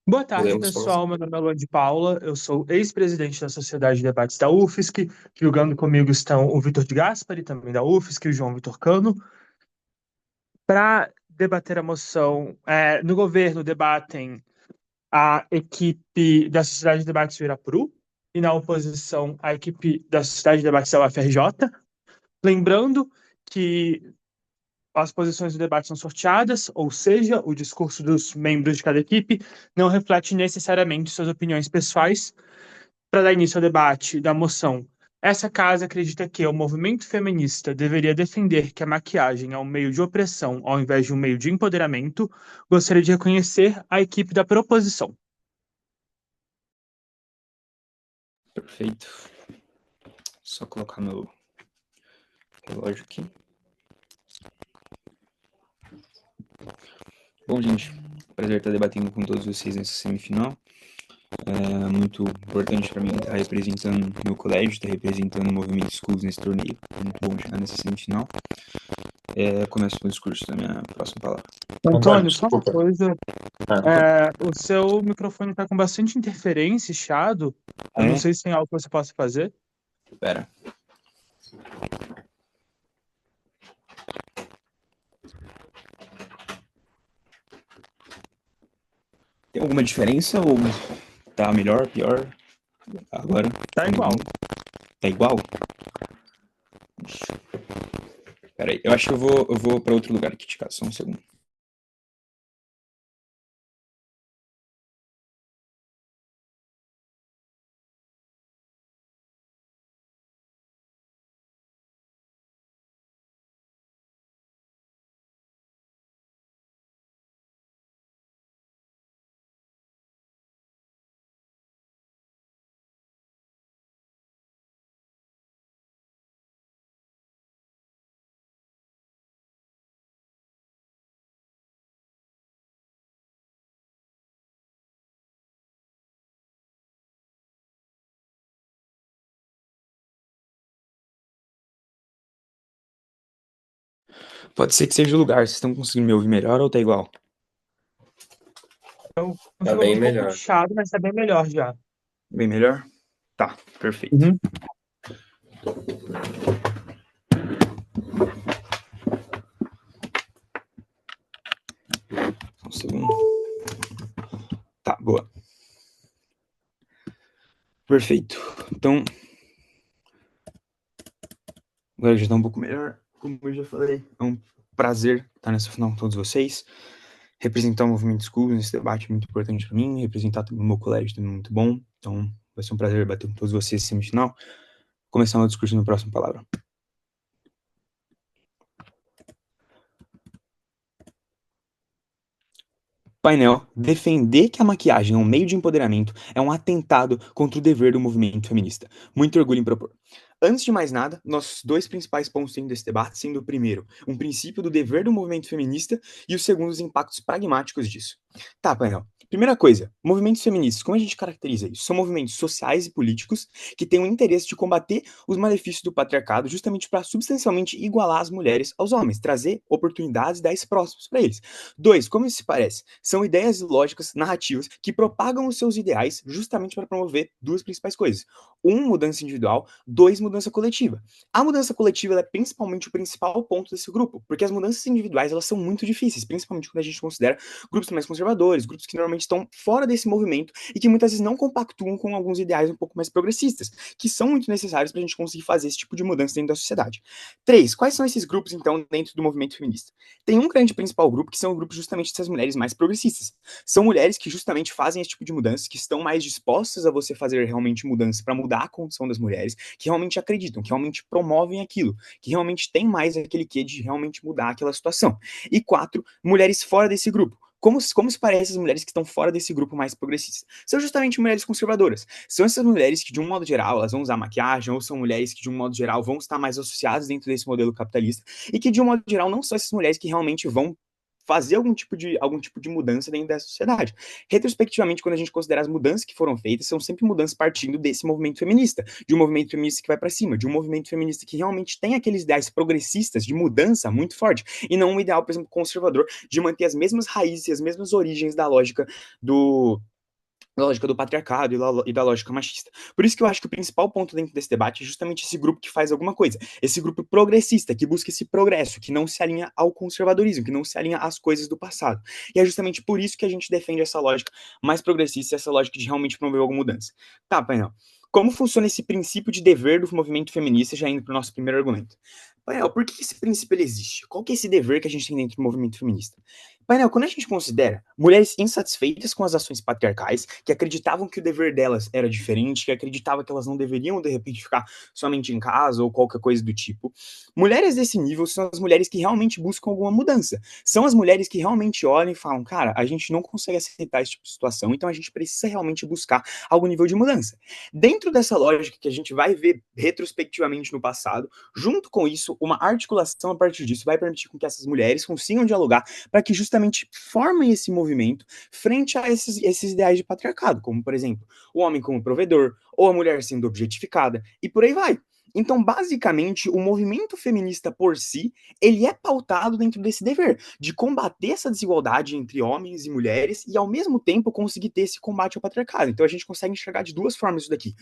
Boa tarde, Podemos falar assim. pessoal. Meu nome é Luan de Paula, eu sou ex-presidente da Sociedade de Debates da UFSC. Julgando comigo estão o Vitor de Gaspari, também da UFSC, e o João Vitor Cano. Para debater a moção, no governo debatem a equipe da Sociedade de Debates do Irapuru e na oposição a equipe da Sociedade de Debates da UFRJ. Lembrando que as posições do debate são sorteadas, ou seja, o discurso dos membros de cada equipe não reflete necessariamente suas opiniões pessoais. Para dar início ao debate da moção, essa casa acredita que o movimento feminista deveria defender que a maquiagem é um meio de opressão ao invés de um meio de empoderamento. Gostaria de reconhecer a equipe da proposição. Perfeito. Só colocar meu relógio aqui. Bom, gente, prazer estar debatendo com todos vocês nessa semifinal. É muito importante para mim estar representando meu colégio, estar representando o movimento Schools nesse torneio. É muito bom chegar nessa semifinal. Começo com o discurso da minha próxima palavra. Antônio, Antônio, só uma desculpa. coisa. Ah, O seu microfone está com bastante interferência, e chiado. Eu não é? sei se tem algo que você possa fazer. Pera. Tem alguma diferença ou tá melhor, pior? Agora, Tá tá me ouvindo? igual. Tá igual? Pera aí, eu acho que eu vou para outro lugar aqui de casa, só um segundo. Pode ser que seja o lugar. Vocês estão conseguindo me ouvir melhor ou tá igual? Eu Tá consigo ouvir bem um pouco melhor. chiado, mas está bem melhor já. Bem melhor? Tá, perfeito. Uhum. Só um segundo. Tá, boa. Perfeito. Então, agora já tá um pouco melhor. Como eu já falei, é um prazer estar nessa final com todos vocês. Representar o movimento Schools nesse debate é muito importante para mim. Representar também o meu colégio também é muito bom. Então, vai ser um prazer debater com todos vocês esse semifinal. Começar o discurso na próxima palavra. Painel, defender que a maquiagem é um meio de empoderamento é um atentado contra o dever do movimento feminista. Muito orgulho em propor. Antes de mais nada, nossos dois principais pontos dentro desse debate, sendo o primeiro, um princípio do dever do movimento feminista, e o segundo, os impactos pragmáticos disso. Tá, painel. Primeira coisa, movimentos feministas, como a gente caracteriza isso? São movimentos sociais e políticos que têm o interesse de combater os malefícios do patriarcado justamente para substancialmente igualar as mulheres aos homens, trazer oportunidades e dar próximos para eles. Dois, como isso se parece? São ideias lógicas, narrativas, que propagam os seus ideais justamente para promover duas principais coisas. Um, mudança individual. Dois, mudança coletiva. A mudança coletiva é principalmente o principal ponto desse grupo, porque as mudanças individuais elas são muito difíceis, principalmente quando a gente considera grupos mais conservadores, grupos que normalmente estão fora desse movimento e que muitas vezes não compactuam com alguns ideais um pouco mais progressistas, que são muito necessários para a gente conseguir fazer esse tipo de mudança dentro da sociedade. Três, quais são esses grupos, então, dentro do movimento feminista? Tem um grande principal grupo, que são o grupo justamente dessas mulheres mais progressistas. São mulheres que justamente fazem esse tipo de mudança, que estão mais dispostas a você fazer realmente mudança para mudar a condição das mulheres, que realmente acreditam, que realmente promovem aquilo, que realmente tem mais aquele quê de realmente mudar aquela situação. E quatro, mulheres fora desse grupo. Como se parece as mulheres que estão fora desse grupo mais progressista? São justamente mulheres conservadoras. São essas mulheres que, de um modo geral, elas vão usar maquiagem, ou são mulheres que, de um modo geral, vão estar mais associadas dentro desse modelo capitalista, e que, de um modo geral, não são essas mulheres que realmente vão fazer algum tipo de mudança dentro da sociedade. Retrospectivamente, quando a gente considera as mudanças que foram feitas, são sempre mudanças partindo desse movimento feminista, de um movimento feminista que vai para cima, de um movimento feminista que realmente tem aqueles ideais progressistas de mudança muito forte, e não um ideal, por exemplo, conservador, de manter as mesmas raízes e as mesmas origens da lógica do lógica do patriarcado e da lógica machista. Por isso que eu acho que o principal ponto dentro desse debate é justamente esse grupo que faz alguma coisa, esse grupo progressista, que busca esse progresso, que não se alinha ao conservadorismo, que não se alinha às coisas do passado. E é justamente por isso que a gente defende essa lógica mais progressista, essa lógica de realmente promover alguma mudança. Tá, painel. Como funciona esse princípio de dever do movimento feminista, já indo para o nosso primeiro argumento? Painel, por que esse princípio ele existe? Qual que é esse dever que a gente tem dentro do movimento feminista? Painel, quando a gente considera mulheres insatisfeitas com as ações patriarcais, que acreditavam que o dever delas era diferente, que acreditavam que elas não deveriam, de repente, ficar somente em casa ou qualquer coisa do tipo, mulheres desse nível são as mulheres que realmente buscam alguma mudança. São as mulheres que realmente olham e falam, cara, a gente não consegue aceitar esse tipo de situação, então a gente precisa realmente buscar algum nível de mudança. Dentro dessa lógica que a gente vai ver retrospectivamente no passado, junto com isso, uma articulação a partir disso vai permitir com que essas mulheres consigam dialogar para que justamente formem esse movimento frente a esses ideais de patriarcado, como, por exemplo, o homem como provedor, ou a mulher sendo objetificada, e por aí vai. Então, basicamente, o movimento feminista por si, ele é pautado dentro desse dever, de combater essa desigualdade entre homens e mulheres e, ao mesmo tempo, conseguir ter esse combate ao patriarcado. Então, a gente consegue enxergar de duas formas isso daqui.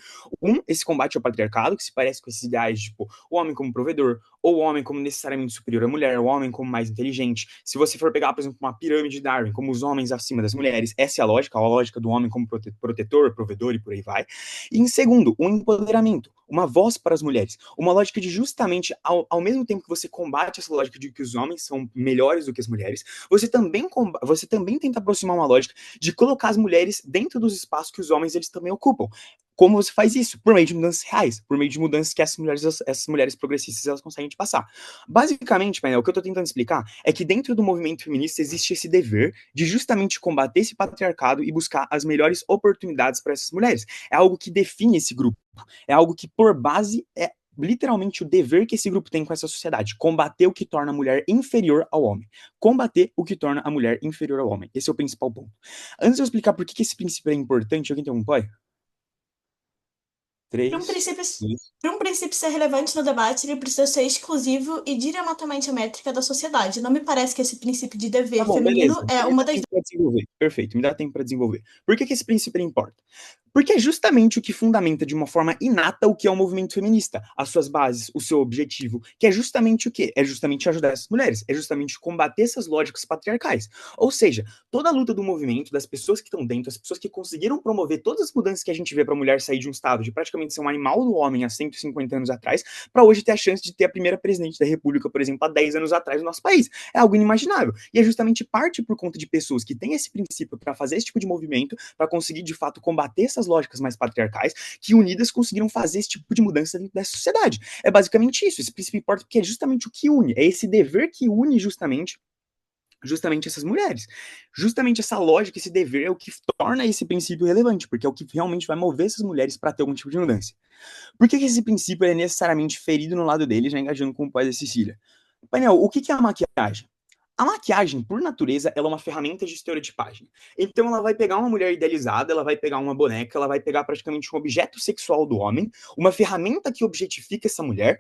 Esse combate ao patriarcado, que se parece com esses ideais, tipo, o homem como provedor, ou o homem como necessariamente superior à mulher, o homem como mais inteligente. Se você for pegar, por exemplo, uma pirâmide de Darwin, como os homens acima das mulheres, essa é a lógica do homem como protetor, provedor e por aí vai. E em segundo, o empoderamento, uma voz para as mulheres, uma lógica de justamente, ao mesmo tempo que você combate essa lógica de que os homens são melhores do que as mulheres, você também tenta aproximar uma lógica de colocar as mulheres dentro dos espaços que os homens eles também ocupam. Como você faz isso? Por meio de mudanças reais, por meio de mudanças que essas mulheres progressistas elas conseguem te passar. Basicamente, Painel, o que eu estou tentando explicar é que dentro do movimento feminista existe esse dever de justamente combater esse patriarcado e buscar as melhores oportunidades para essas mulheres. É algo que define esse grupo. É algo que, por base, é literalmente o dever que esse grupo tem com essa sociedade. Combater o que torna a mulher inferior ao homem. Combater o que torna a mulher inferior ao homem. Esse é o principal ponto. Antes de eu explicar por que esse princípio é importante, alguém tem um pai? Para um 3, princípio, 2. para um princípio ser relevante no debate, ele precisa ser exclusivo e diretamente a métrica da sociedade. Não me parece que esse princípio de Tá dever bom, beleza. feminino é Me uma dá das. tempo para desenvolver. Perfeito, me dá tempo para desenvolver. Por que esse princípio importa? Porque é justamente o que fundamenta de uma forma inata o que é o movimento feminista, as suas bases, o seu objetivo, que é justamente o quê? É justamente ajudar essas mulheres, é justamente combater essas lógicas patriarcais. Ou seja, toda a luta do movimento, das pessoas que estão dentro, as pessoas que conseguiram promover todas as mudanças que a gente vê para a mulher sair de um estado de praticamente ser um animal do homem há 150 anos atrás, para hoje ter a chance de ter a primeira presidente da República, por exemplo, há 10 anos atrás no nosso país. É algo inimaginável. E é justamente parte por conta de pessoas que têm esse princípio para fazer esse tipo de movimento, para conseguir de fato combater essas lógicas mais patriarcais, que unidas conseguiram fazer esse tipo de mudança dentro dessa sociedade. É basicamente isso. Esse princípio importa porque é justamente o que une, é esse dever que une justamente essas mulheres. Justamente essa lógica, esse dever é o que torna esse princípio relevante, porque é o que realmente vai mover essas mulheres para ter algum tipo de mudança. Por que esse princípio é necessariamente ferido no lado deles, já engajando com o pai da Cecília? Painel, o que é a maquiagem? A maquiagem, por natureza, ela é uma ferramenta de estereotipagem. Então, ela vai pegar uma mulher idealizada, ela vai pegar uma boneca, ela vai pegar praticamente um objeto sexual do homem, uma ferramenta que objetifica essa mulher,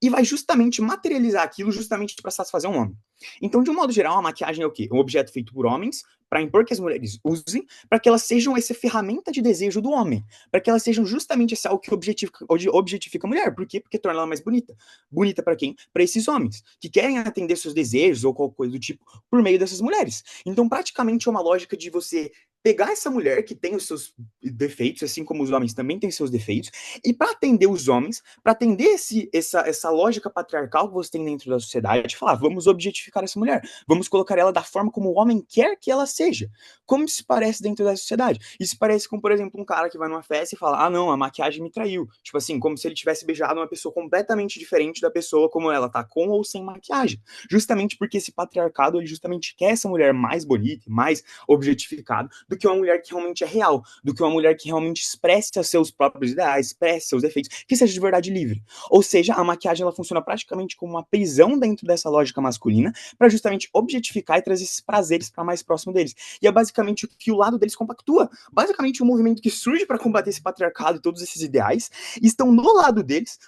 e vai justamente materializar aquilo justamente para satisfazer um homem. Então, de um modo geral, a maquiagem é o quê? Um objeto feito por homens para impor que as mulheres usem, para que elas sejam essa ferramenta de desejo do homem, para que elas sejam justamente esse algo que objetifica a mulher. Por quê? Porque torna ela mais bonita. Bonita para quem? Para esses homens, que querem atender seus desejos ou qualquer coisa do tipo por meio dessas mulheres. Então, praticamente é uma lógica de você pegar essa mulher que tem os seus defeitos, assim como os homens também têm seus defeitos, e para atender os homens, para atender essa lógica patriarcal que você tem dentro da sociedade, falar, vamos objetificar essa mulher, vamos colocar ela da forma como o homem quer que ela seja. Como se parece dentro da sociedade? Isso parece com, por exemplo, um cara que vai numa festa e fala, ah, não, a maquiagem me traiu. Tipo assim, como se ele tivesse beijado uma pessoa completamente diferente da pessoa como ela tá, com ou sem maquiagem. Justamente porque esse patriarcado, ele justamente quer essa mulher mais bonita, mais objetificada, do que uma mulher que realmente é real, do que uma mulher que realmente expressa seus próprios ideais, expressa seus defeitos, que seja de verdade livre. Ou seja, a maquiagem ela funciona praticamente como uma prisão dentro dessa lógica masculina para justamente objetificar e trazer esses prazeres para mais próximo deles. E é basicamente o que o lado deles compactua. Basicamente, um movimento que surge para combater esse patriarcado e todos esses ideais estão no lado deles,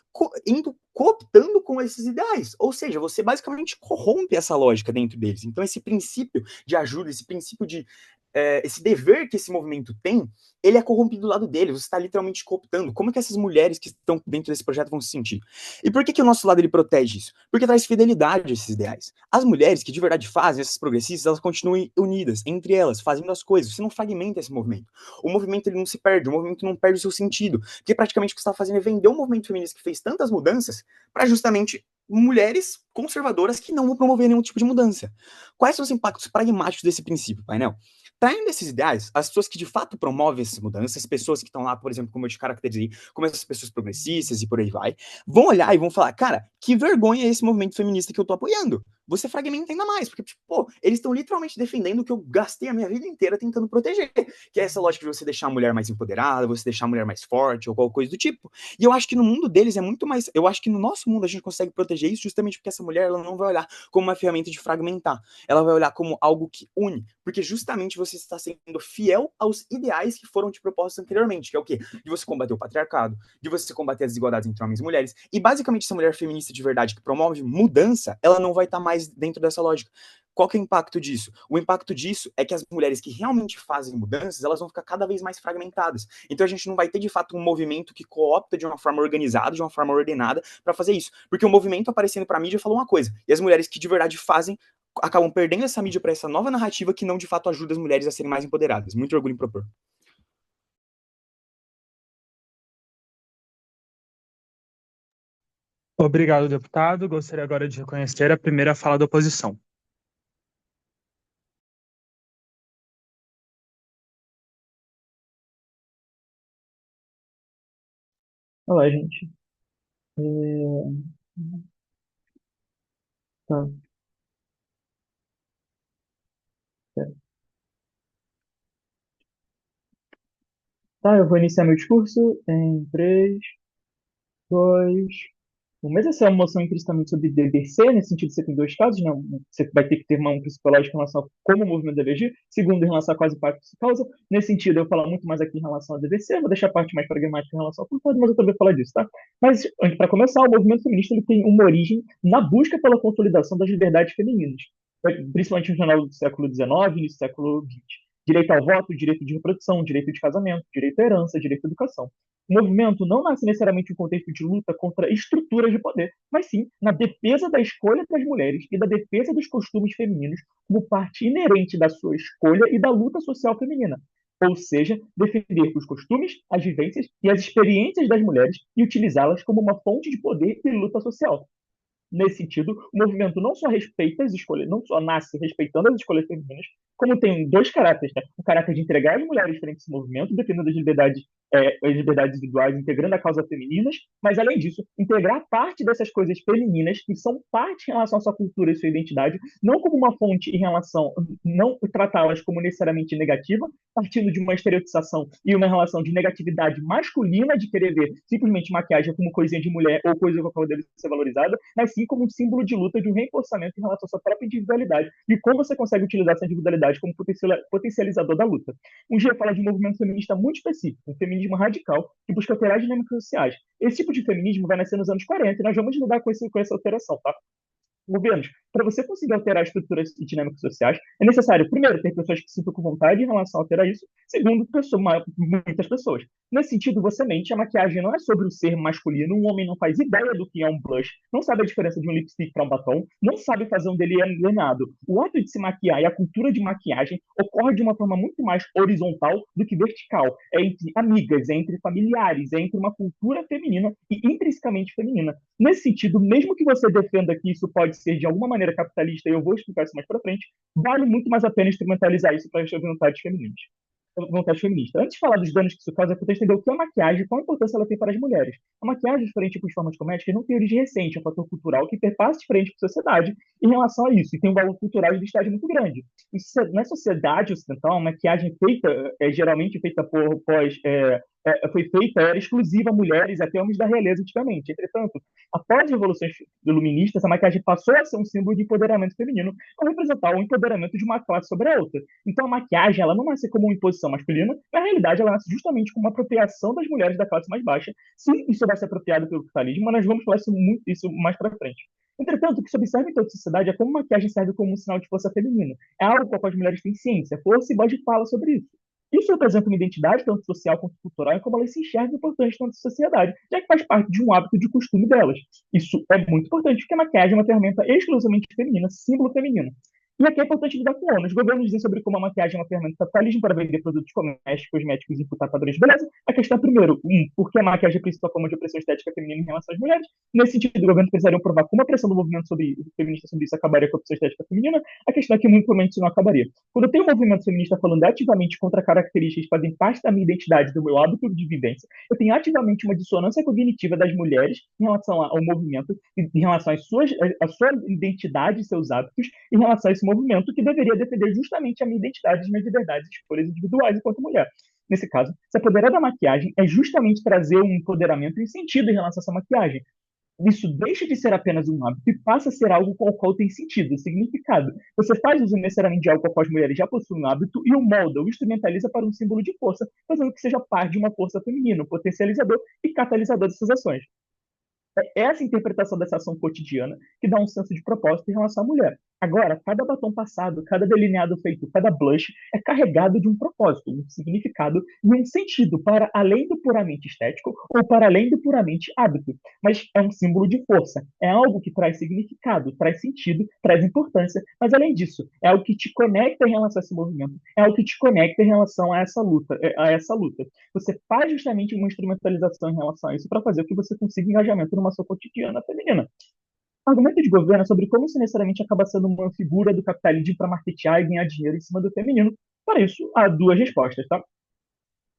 cooptando com esses ideais. Ou seja, você basicamente corrompe essa lógica dentro deles. Então, esse princípio de ajuda, esse princípio de esse dever que esse movimento tem, ele é corrompido do lado dele, você está literalmente cooptando. Como é que essas mulheres que estão dentro desse projeto vão se sentir? E por que o nosso lado ele protege isso? Porque traz fidelidade a esses ideais. As mulheres que de verdade fazem, essas progressistas, elas continuam unidas entre elas, fazendo as coisas. Você não fragmenta esse movimento. O movimento ele não se perde, o movimento não perde o seu sentido. Porque praticamente o que você está fazendo é vender um movimento feminista que fez tantas mudanças para justamente mulheres conservadoras que não vão promover nenhum tipo de mudança. Quais são os impactos pragmáticos desse princípio, painel? Traindo esses ideais, as pessoas que de fato promovem essas mudanças, as pessoas que estão lá, por exemplo, como eu te caracterizei, como essas pessoas progressistas e por aí vai, vão olhar e vão falar, cara, que vergonha é esse movimento feminista que eu tô apoiando. Você fragmenta ainda mais, porque, tipo, pô, eles estão literalmente defendendo o que eu gastei a minha vida inteira tentando proteger, que é essa lógica de você deixar a mulher mais empoderada, você deixar a mulher mais forte, ou qualquer coisa do tipo. E eu acho que no mundo deles é muito mais, eu acho que no nosso mundo a gente consegue proteger isso justamente porque essa mulher, ela não vai olhar como uma ferramenta de fragmentar, ela vai olhar como algo que une, porque justamente você está sendo fiel aos ideais que foram te propostos anteriormente, que é o quê? De você combater o patriarcado, de você combater as desigualdades entre homens e mulheres, e basicamente essa mulher feminista de verdade que promove mudança, ela não vai estar mais dentro dessa lógica. Qual que é o impacto disso? O impacto disso é que as mulheres que realmente fazem mudanças, elas vão ficar cada vez mais fragmentadas. Então a gente não vai ter de fato um movimento que coopta de uma forma organizada, de uma forma ordenada para fazer isso. Porque o movimento aparecendo para a mídia falou uma coisa, e as mulheres que de verdade fazem acabam perdendo essa mídia para essa nova narrativa que não de fato ajuda as mulheres a serem mais empoderadas. Muito orgulho em propor. Obrigado, deputado. Gostaria agora de reconhecer a primeira fala da oposição. Olá, gente. Tá, certo. Tá, eu vou iniciar meu discurso em 3, 2, 1. Mas essa é uma moção implicitamente sobre DBC, nesse sentido você tem dois casos, né? Você vai ter que ter um princípio lógico em relação a como o movimento deve agir, segundo em relação a quais impactos isso causa. Nesse sentido, eu vou falar muito mais aqui em relação ao DBC, vou deixar a parte mais pragmática em relação ao culpado, mas eu também vou falar disso, tá? Mas, para começar, o movimento feminista ele tem uma origem na busca pela consolidação das liberdades femininas, principalmente no final do século XIX e no século XX. Direito ao voto, direito de reprodução, direito de casamento, direito à herança, direito à educação. O movimento não nasce necessariamente em um contexto de luta contra estruturas de poder, mas sim na defesa da escolha das mulheres e da defesa dos costumes femininos como parte inerente da sua escolha e da luta social feminina. Ou seja, defender os costumes, as vivências e as experiências das mulheres e utilizá-las como uma fonte de poder e luta social. Nesse sentido, o movimento não só respeita as escolhas, não só nasce respeitando as escolhas femininas, como tem dois caráteres, né? O caráter de entregar as mulheres frente a esse movimento, defendendo as liberdades individuais, integrando a causa femininas, mas além disso, integrar parte dessas coisas femininas que são parte em relação à sua cultura e sua identidade, não como uma fonte em relação, não tratá-las como necessariamente negativa, partindo de uma estereotipização e uma relação de negatividade masculina de querer ver simplesmente maquiagem como coisinha de mulher ou coisa que a deve ser valorizada, mas sim como um símbolo de luta, de um reforçamento em relação à sua própria individualidade e como você consegue utilizar essa individualidade como potencializador da luta. Um dia fala de um movimento feminista muito específico, um feminismo radical que busca alterar as dinâmicas sociais. Esse tipo de feminismo vai nascer nos anos 40 e nós vamos lidar com essa alteração, tá? Governos, para você conseguir alterar estruturas e dinâmicas sociais, é necessário, primeiro, ter pessoas que se sintam com vontade em relação a alterar isso, segundo, muitas pessoas. Nesse sentido, você mente, a maquiagem não é sobre o ser masculino, um homem não faz ideia do que é um blush, não sabe a diferença de um lipstick para um batom, não sabe fazer um delineado. O ato de se maquiar e a cultura de maquiagem ocorre de uma forma muito mais horizontal do que vertical. É entre amigas, é entre familiares, é entre uma cultura feminina e intrinsecamente feminina. Nesse sentido, mesmo que você defenda que isso pode ser de alguma maneira capitalista, e eu vou explicar isso mais para frente, vale muito mais a pena instrumentalizar isso para as vontades femininas. Vontade feminista. Antes de falar dos danos que isso causa, é importante entender o que é a maquiagem e qual a importância ela tem para as mulheres. A maquiagem, diferente tipos de formas cosméticas, não tem origem recente, é um fator cultural que perpassa diferente para a sociedade em relação a isso, e tem um valor cultural de identidade muito grande. Na sociedade ocidental, a maquiagem feita, geralmente feita foi feita, era exclusiva a mulheres, até homens da realeza antigamente. Entretanto, após as revoluções iluministas, a maquiagem passou a ser um símbolo de empoderamento feminino, a representar o empoderamento de uma classe sobre a outra. Então, a maquiagem, ela não nasce como uma imposição masculina, na realidade, ela nasce justamente como uma apropriação das mulheres da classe mais baixa. Sim, isso vai ser apropriado pelo capitalismo, mas nós vamos falar isso mais para frente. Entretanto, o que se observa em toda a sociedade é como a maquiagem serve como um sinal de força feminina. É algo com a qual as mulheres têm ciência, força e voz de fala sobre isso. Isso representa uma identidade, tanto social quanto cultural, e como elas se enxergam importante na sociedade, já que faz parte de um hábito de costume delas. Isso é muito importante, porque a maquiagem é uma ferramenta exclusivamente feminina, símbolo feminino. E aqui é importante lidar com o ONU. Os governos dizem sobre como a maquiagem é uma ferramenta do capitalismo para vender produtos cosméticos e imputar padrões de beleza. A questão é, primeiro, por que a maquiagem é a principal forma de opressão estética feminina em relação às mulheres? Nesse sentido, o governo precisaria provar como a pressão do movimento feminista sobre isso acabaria com a opressão estética feminina. A questão é que, muito provavelmente, isso não acabaria. Quando eu tenho um movimento feminista falando ativamente contra características que fazem parte da minha identidade, do meu hábito de vivência, eu tenho ativamente uma dissonância cognitiva das mulheres em relação ao movimento, em relação à sua identidade e seus hábitos, em relação a esse movimento que deveria defender justamente a minha identidade, as minhas liberdades e escolhas individuais enquanto mulher. Nesse caso, se apoderar da maquiagem é justamente trazer um empoderamento e sentido em relação a essa maquiagem. Isso deixa de ser apenas um hábito e passa a ser algo com o qual tem sentido, significado. Você faz uso necessariamente de algo com o qual as mulheres já possuem um hábito e o molda, o instrumentaliza para um símbolo de força, fazendo que seja parte de uma força feminina, um potencializador e catalisador dessas ações. É essa interpretação dessa ação cotidiana que dá um senso de propósito em relação à mulher. Agora, cada batom passado, cada delineado feito, cada blush é carregado de um propósito, um significado e um sentido para além do puramente estético ou para além do puramente hábito. Mas é um símbolo de força, é algo que traz significado, traz sentido, traz importância, mas além disso, é algo que te conecta em relação a esse movimento, é algo que te conecta em relação a essa luta. Você faz justamente uma instrumentalização em relação a isso para fazer com que você consiga engajamento numa ação cotidiana feminina. O argumento de governo é sobre como isso necessariamente acaba sendo uma figura do capitalismo para marketear e ganhar dinheiro em cima do feminino. Para isso, há duas respostas, tá?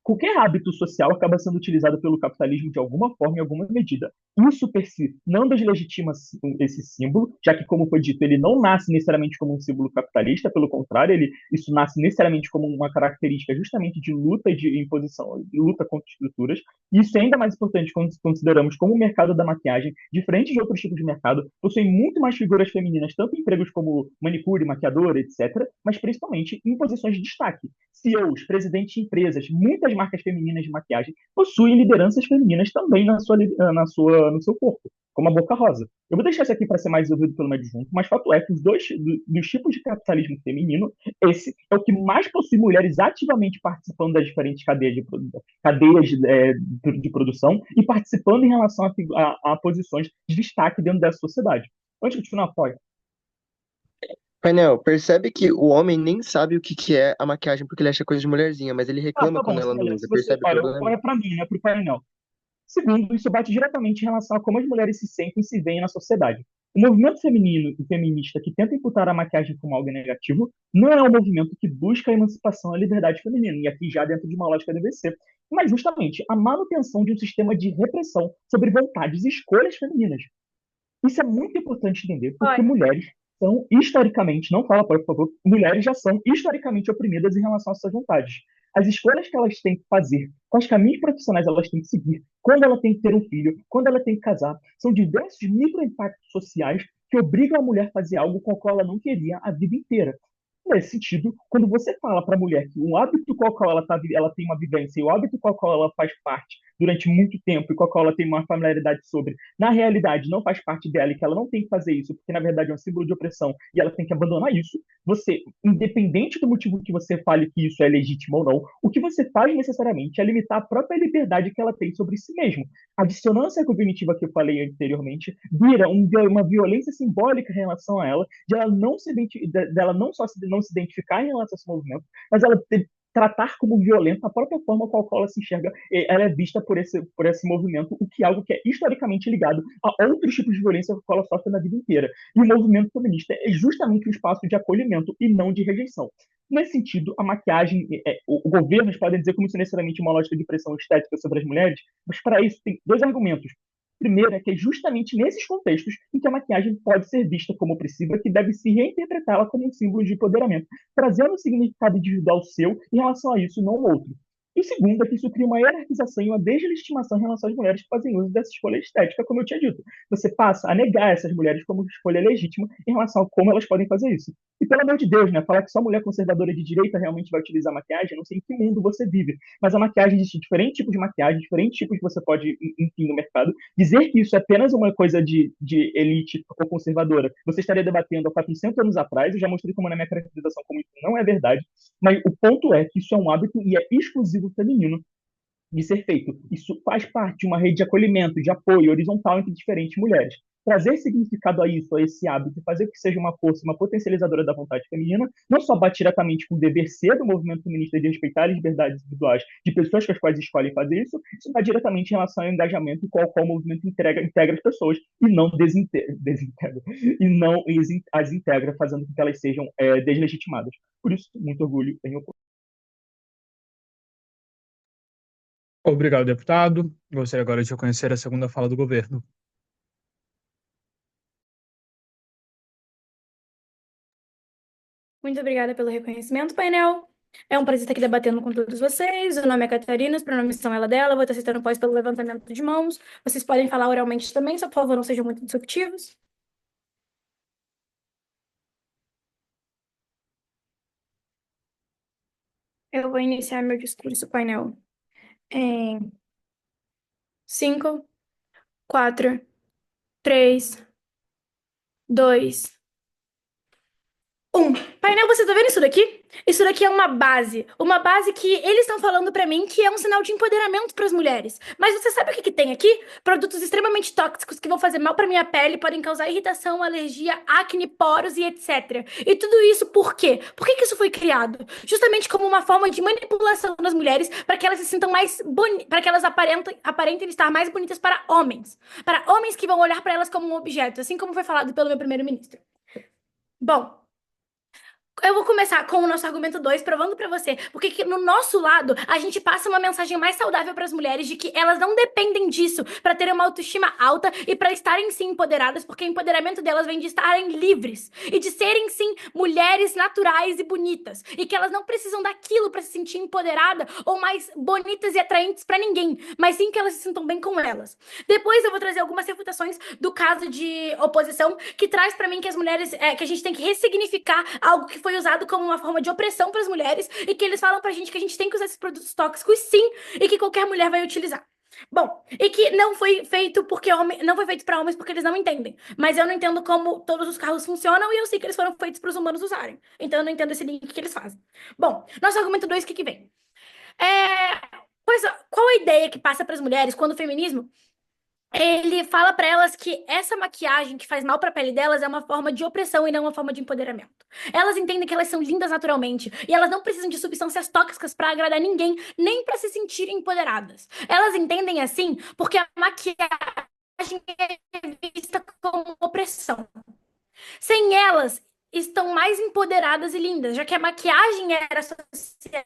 Qualquer hábito social acaba sendo utilizado pelo capitalismo de alguma forma, em alguma medida. Isso per si não deslegitima esse símbolo, já que, como foi dito, ele não nasce necessariamente como um símbolo capitalista, pelo contrário, isso nasce necessariamente como uma característica justamente de luta e de imposição, de luta contra estruturas. E isso é ainda mais importante quando consideramos como o mercado da maquiagem, diferente de outros tipos de mercado, possui muito mais figuras femininas, tanto em empregos como manicure, maquiadora, etc., mas principalmente em posições de destaque. CEOs, presidentes de empresas, muitas marcas femininas de maquiagem possuem lideranças femininas também no seu corpo, como a Boca Rosa. Eu vou deixar isso aqui para ser mais ouvido pelo médio junto, mas fato é que dos tipos de capitalismo feminino, esse é o que mais possui mulheres ativamente participando das diferentes cadeias de produção e participando em relação a posições de destaque dentro dessa sociedade. Antes de continuar, pode. Painel, percebe que o homem nem sabe o que que é a maquiagem porque ele acha coisa de mulherzinha, mas ele reclama Tá bom, quando ela não beleza. usa. Percebe o Olha, problema? é para mim, é para o painel. Segundo, isso bate diretamente em relação a como as mulheres se sentem e se veem na sociedade. O movimento feminino e feminista que tenta imputar a maquiagem como algo negativo não é um movimento que busca a emancipação e a liberdade feminina, e aqui já dentro de uma lógica deve ser, mas justamente a manutenção de um sistema de repressão sobre vontades e escolhas femininas. Isso é muito importante entender, porque mulheres são historicamente, não fala, por favor, mulheres já são historicamente oprimidas em relação às suas vontades. As escolhas que elas têm que fazer, quais caminhos profissionais elas têm que seguir, quando ela tem que ter um filho, quando ela tem que casar, são diversos microimpactos sociais que obrigam a mulher a fazer algo com o qual ela não queria a vida inteira. Nesse sentido, quando você fala para a mulher que um hábito com o qual ela tem uma vivência e o hábito com o qual ela faz parte durante muito tempo e com o qual ela tem uma familiaridade sobre, na realidade não faz parte dela e que ela não tem que fazer isso, porque na verdade é um símbolo de opressão e ela tem que abandonar isso, você, independente do motivo que você fale que isso é legítimo ou não, o que você faz necessariamente é limitar a própria liberdade que ela tem sobre si mesmo. A dissonância cognitiva que eu falei anteriormente vira uma violência simbólica em relação a ela, de ela dela não só não se identificar em relação a esse movimento, mas ela tratar como violenta a própria forma com a qual ela se enxerga, ela é vista por esse movimento, o que é algo que é historicamente ligado a outros tipos de violência com a qual ela sofre na vida inteira. E o movimento feminista é justamente um espaço de acolhimento e não de rejeição. Nesse sentido, a maquiagem, governos podem dizer como isso necessariamente uma lógica de pressão estética sobre as mulheres, mas para isso tem dois argumentos. Primeiro é que é justamente nesses contextos em que a maquiagem pode ser vista como opressiva que deve se reinterpretá-la como um símbolo de empoderamento, trazendo um significado individual seu em relação a isso e não ao outro. E o segundo é que isso cria uma hierarquização e uma deslegitimação em relação às mulheres que fazem uso dessa escolha estética, como eu tinha dito. Você passa a negar essas mulheres como escolha legítima em relação a como elas podem fazer isso. E pelo amor de Deus, né? Falar que só mulher conservadora de direita realmente vai utilizar maquiagem, não sei em que mundo você vive. Mas a maquiagem existe diferentes tipos de maquiagem, diferentes tipos que você pode, enfim, no mercado. Dizer que isso é apenas uma coisa de elite ou conservadora, você estaria debatendo há 400 anos atrás, eu já mostrei como na minha caracterização como isso não é verdade, mas o ponto é que isso é um hábito e é exclusivo feminino de ser feito. Isso faz parte de uma rede de acolhimento, de apoio horizontal entre diferentes mulheres. Trazer significado a isso, a esse hábito, fazer que seja uma força, uma potencializadora da vontade feminina, não só bate diretamente com o dever ser do movimento feminista de respeitar as liberdades individuais de pessoas com as quais escolhem fazer isso, isso vai diretamente em relação ao engajamento com o qual o movimento integra as pessoas e não desintegra, e não as integra, fazendo com que elas sejam deslegitimadas. Por isso, muito orgulho em opor. Obrigado, deputado. Gostaria agora de conhecer a segunda fala do governo. Muito obrigada pelo reconhecimento, painel. É um prazer estar aqui debatendo com todos vocês. O nome é Catarina, os pronomes são ela dela. Vou estar citando após pelo levantamento de mãos. Vocês podem falar oralmente também, só por favor não sejam muito disruptivos. Eu vou iniciar meu discurso, painel, em 5, 4, 3, 2, 1. Painel, você tá vendo isso daqui? Isso daqui é uma base que eles estão falando pra mim que é um sinal de empoderamento pras mulheres. Mas você sabe o que que tem aqui? Produtos extremamente tóxicos que vão fazer mal pra minha pele, podem causar irritação, alergia, acne, poros e etc. E tudo isso por quê? Por que que isso foi criado? Justamente como uma forma de manipulação das mulheres para que elas se sintam mais para que elas aparentem estar mais bonitas para homens que vão olhar pra elas como um objeto, assim como foi falado pelo meu primeiro-ministro. Bom, eu vou começar com o nosso argumento 2, provando pra você porque que no nosso lado a gente passa uma mensagem mais saudável pras mulheres de que elas não dependem disso pra terem uma autoestima alta e pra estarem sim empoderadas, porque o empoderamento delas vem de estarem livres e de serem sim mulheres naturais e bonitas, e que elas não precisam daquilo pra se sentir empoderada ou mais bonitas e atraentes pra ninguém, mas sim que elas se sintam bem com elas. Depois eu vou trazer algumas refutações do caso de oposição que traz pra mim que as mulheres que a gente tem que ressignificar algo que foi usado como uma forma de opressão para as mulheres e que eles falam pra gente que a gente tem que usar esses produtos tóxicos sim e que qualquer mulher vai utilizar. Bom, e que não foi feito não foi feito para homens porque eles não entendem. Mas eu não entendo como todos os carros funcionam e eu sei que eles foram feitos para os humanos usarem. Então eu não entendo esse link que eles fazem. Bom, nosso argumento 2, o que que vem? Qual a ideia que passa para as mulheres quando o feminismo ele fala pra elas que essa maquiagem que faz mal pra pele delas é uma forma de opressão e não uma forma de empoderamento. Elas entendem que elas são lindas naturalmente e elas não precisam de substâncias tóxicas pra agradar ninguém, nem pra se sentirem empoderadas. Elas entendem assim porque a maquiagem é vista como opressão. Sem elas, estão mais empoderadas e lindas, já que a maquiagem era associada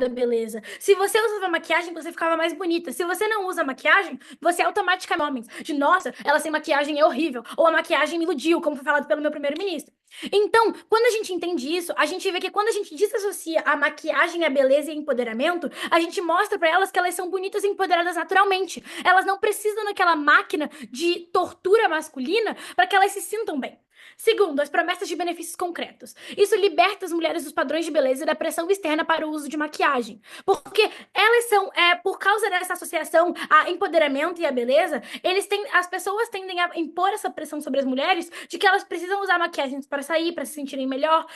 à beleza. Se você usava maquiagem, você ficava mais bonita. Se você não usa maquiagem, você automaticamente homens. De nossa, ela sem maquiagem é horrível. Ou a maquiagem me iludiu, como foi falado pelo meu primeiro-ministro. Então, quando a gente entende isso, a gente vê que quando a gente desassocia a maquiagem à beleza e empoderamento, a gente mostra pra elas que elas são bonitas e empoderadas naturalmente. Elas não precisam daquela máquina de tortura masculina para que elas se sintam bem. Segundo, as promessas de benefícios concretos. Isso liberta as mulheres dos padrões de beleza e da pressão externa para o uso de maquiagem. Porque elas são, por causa dessa associação a empoderamento e a beleza, as pessoas tendem a impor essa pressão sobre as mulheres de que elas precisam usar maquiagens para sair, para se sentirem melhor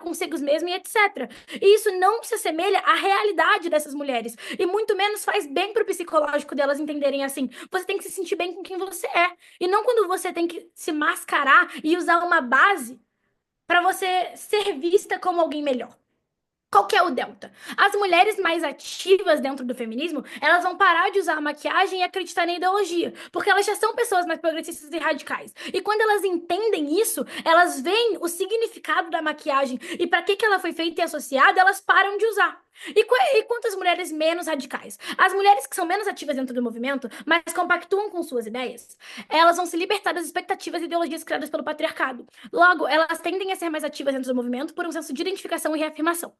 consigo mesmas e etc. E isso não se assemelha à realidade dessas mulheres. E muito menos faz bem pro psicológico delas entenderem assim. Você tem que se sentir bem com quem você é. E não quando você tem que se mascarar e usar uma base para você ser vista como alguém melhor. Qual que é o delta? As mulheres mais ativas dentro do feminismo, elas vão parar de usar a maquiagem e acreditar na ideologia, porque elas já são pessoas mais progressistas e radicais. E quando elas entendem isso, elas veem o significado da maquiagem e para que ela foi feita e associada, elas param de usar. E quantas mulheres menos radicais? As mulheres que são menos ativas dentro do movimento, mas compactuam com suas ideias, elas vão se libertar das expectativas e ideologias criadas pelo patriarcado. Logo, elas tendem a ser mais ativas dentro do movimento por um senso de identificação e reafirmação.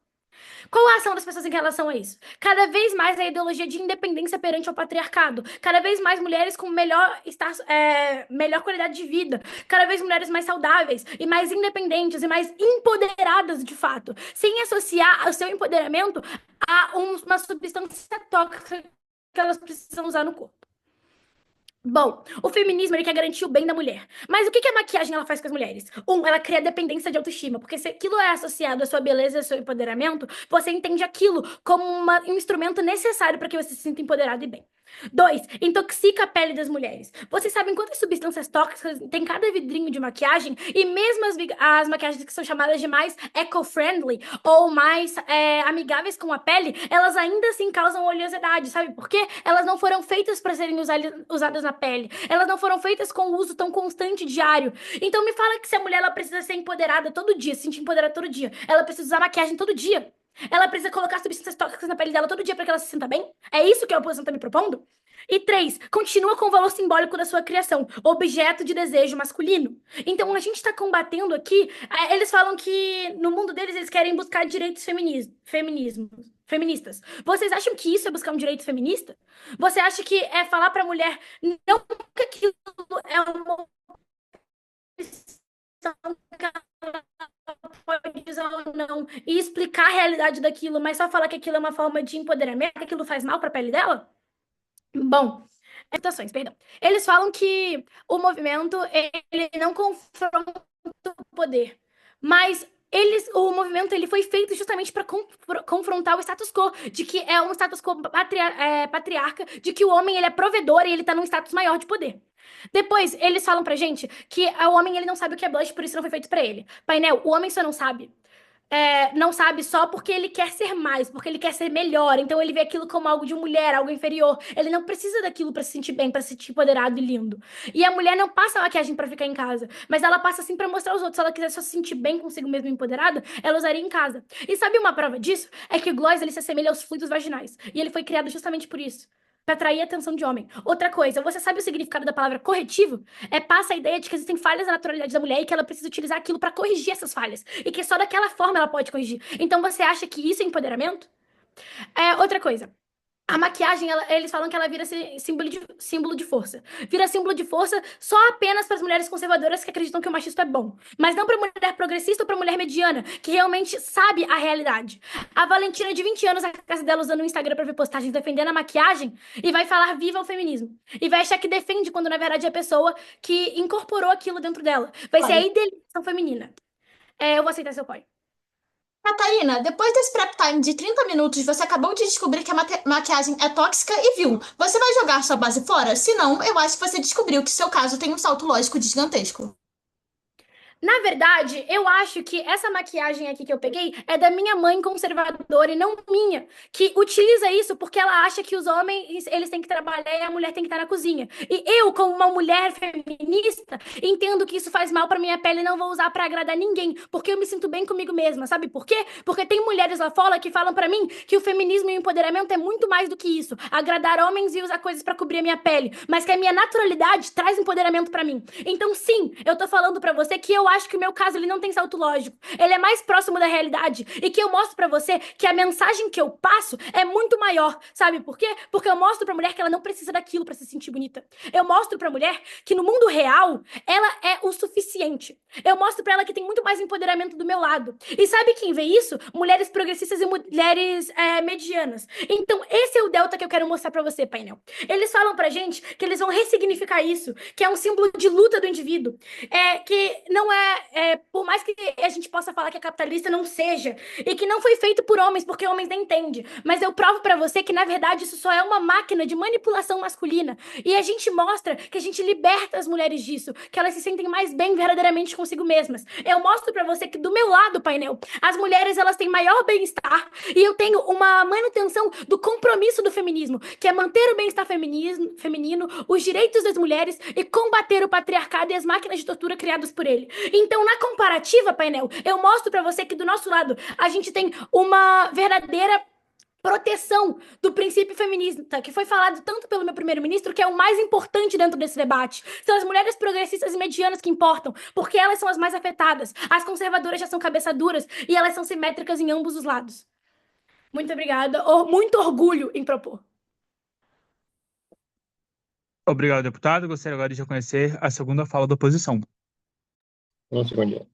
Qual a ação das pessoas em relação a isso? Cada vez mais a ideologia de independência perante o patriarcado. Cada vez mais mulheres com melhor qualidade de vida. Cada vez mulheres mais saudáveis e mais independentes e mais empoderadas de fato. Sem associar o seu empoderamento a uma substância tóxica que elas precisam usar no corpo. Bom, o feminismo ele quer garantir o bem da mulher. Mas o que a maquiagem ela faz com as mulheres? Ela cria dependência de autoestima, porque se aquilo é associado à sua beleza e ao seu empoderamento, você entende aquilo como um instrumento necessário para que você se sinta empoderado e bem. 2, intoxica a pele das mulheres. Vocês sabem quantas substâncias tóxicas tem cada vidrinho de maquiagem? E mesmo as maquiagens que são chamadas de mais eco-friendly ou mais amigáveis com a pele, elas ainda assim causam oleosidade. Sabe por quê? Elas não foram feitas para serem usadas na pele. Elas não foram feitas com o uso tão constante diário. Então me fala que se a mulher ela precisa ser empoderada todo dia, se sentir empoderada todo dia, ela precisa usar maquiagem todo dia. Ela precisa colocar substâncias tóxicas na pele dela todo dia para que ela se sinta bem? É isso que a oposição está me propondo? E 3, continua com o valor simbólico da sua criação, objeto de desejo masculino. Então a gente está combatendo aqui, eles falam que no mundo deles eles querem buscar direitos feministas. Vocês acham que isso é buscar um direito feminista? Você acha que é falar para a mulher não que aquilo é uma opção que ela pode usar ou não e explicar a realidade daquilo, mas só falar que aquilo é uma forma de empoderamento, que aquilo faz mal para a pele dela? Bom, citações, perdão. Eles falam que o movimento ele não confronta o poder, mas o movimento ele foi feito justamente para confrontar o status quo, de que é um status quo patriarca, de que o homem ele é provedor e ele tá num status maior de poder. Depois, eles falam pra gente que o homem ele não sabe o que é blush, por isso não foi feito pra ele. Painel, o homem só não sabe. Não sabe só porque ele quer ser mais, porque ele quer ser melhor. Então ele vê aquilo como algo de mulher, algo inferior. Ele não precisa daquilo pra se sentir bem, pra se sentir empoderado e lindo. E a mulher não passa maquiagem pra ficar em casa, mas ela passa assim pra mostrar aos outros. Se ela quiser só se sentir bem consigo mesma empoderada, ela usaria em casa. E sabe uma prova disso? É que o gloss ele se assemelha aos fluidos vaginais. E ele foi criado justamente por isso. Pra atrair a atenção de homem. Outra coisa, você sabe o significado da palavra corretivo? Passa a ideia de que existem falhas na naturalidade da mulher e que ela precisa utilizar aquilo pra corrigir essas falhas. E que só daquela forma ela pode corrigir. Então você acha que isso é empoderamento? Outra coisa. A maquiagem, eles falam que ela vira símbolo de força. Vira símbolo de força só apenas para as mulheres conservadoras que acreditam que o machismo é bom. Mas não para mulher progressista ou para mulher mediana, que realmente sabe a realidade. A Valentina, de 20 anos, na casa dela usando o Instagram para ver postagens defendendo a maquiagem e vai falar viva o feminismo. E vai achar que defende quando na verdade é a pessoa que incorporou aquilo dentro dela. Vai ser a idealização feminina. Eu vou aceitar seu apoio. Catarina, depois desse prep time de 30 minutos, você acabou de descobrir que a maquiagem é tóxica e viu. Você vai jogar sua base fora? Se não, eu acho que você descobriu que seu caso tem um salto lógico gigantesco. Na verdade, eu acho que essa maquiagem aqui que eu peguei é da minha mãe conservadora e não minha, que utiliza isso porque ela acha que os homens, eles têm que trabalhar e a mulher tem que estar na cozinha. E eu, como uma mulher feminista, entendo que isso faz mal pra minha pele e não vou usar pra agradar ninguém, porque eu me sinto bem comigo mesma. Sabe por quê? Porque tem mulheres lá fora que falam pra mim que o feminismo e o empoderamento é muito mais do que isso, agradar homens e usar coisas pra cobrir a minha pele, mas que a minha naturalidade traz empoderamento pra mim. Então, sim, eu tô falando pra você que eu acho que o meu caso ele não tem salto lógico. Ele é mais próximo da realidade. E que eu mostro pra você que a mensagem que eu passo é muito maior. Sabe por quê? Porque eu mostro pra mulher que ela não precisa daquilo pra se sentir bonita. Eu mostro pra mulher que no mundo real, ela é o suficiente. Eu mostro pra ela que tem muito mais empoderamento do meu lado. E sabe quem vê isso? Mulheres progressistas e mulheres medianas. Então, esse é o delta que eu quero mostrar pra você, painel. Eles falam pra gente que eles vão ressignificar isso, que é um símbolo de luta do indivíduo. Que não por mais que a gente possa falar que é capitalista, não seja. E que não foi feito por homens, porque homens não entendem. Mas eu provo pra você que, na verdade, isso só é uma máquina de manipulação masculina. E a gente mostra que a gente liberta as mulheres disso, que elas se sentem mais bem verdadeiramente consigo mesmas. Eu mostro pra você que, do meu lado, painel, as mulheres, elas têm maior bem-estar. E eu tenho uma manutenção do compromisso do feminismo, que é manter o bem-estar feminino, os direitos das mulheres e combater o patriarcado e as máquinas de tortura criadas por ele. Então, na comparativa, painel, eu mostro pra você que do nosso lado a gente tem uma verdadeira proteção do princípio feminista, que foi falado tanto pelo meu primeiro-ministro, que é o mais importante dentro desse debate. São as mulheres progressistas e medianas que importam, porque elas são as mais afetadas. As conservadoras já são cabeça duras e elas são simétricas em ambos os lados. Muito obrigada. Muito orgulho em propor. Obrigado, deputado. Gostaria agora de reconhecer a segunda fala da oposição. Um segundinho.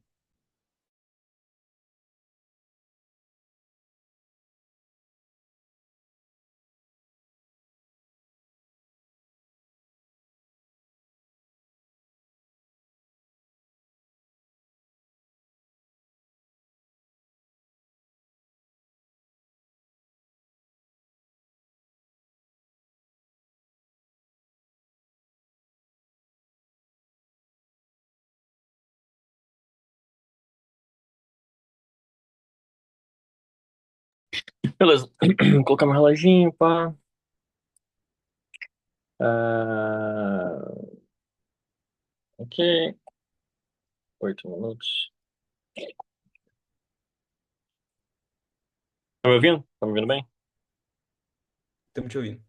Beleza. Vou colocar meu reloginho, pá. Ok. 8 minutos. Tá me ouvindo? Tá me ouvindo bem? Estamos te ouvindo.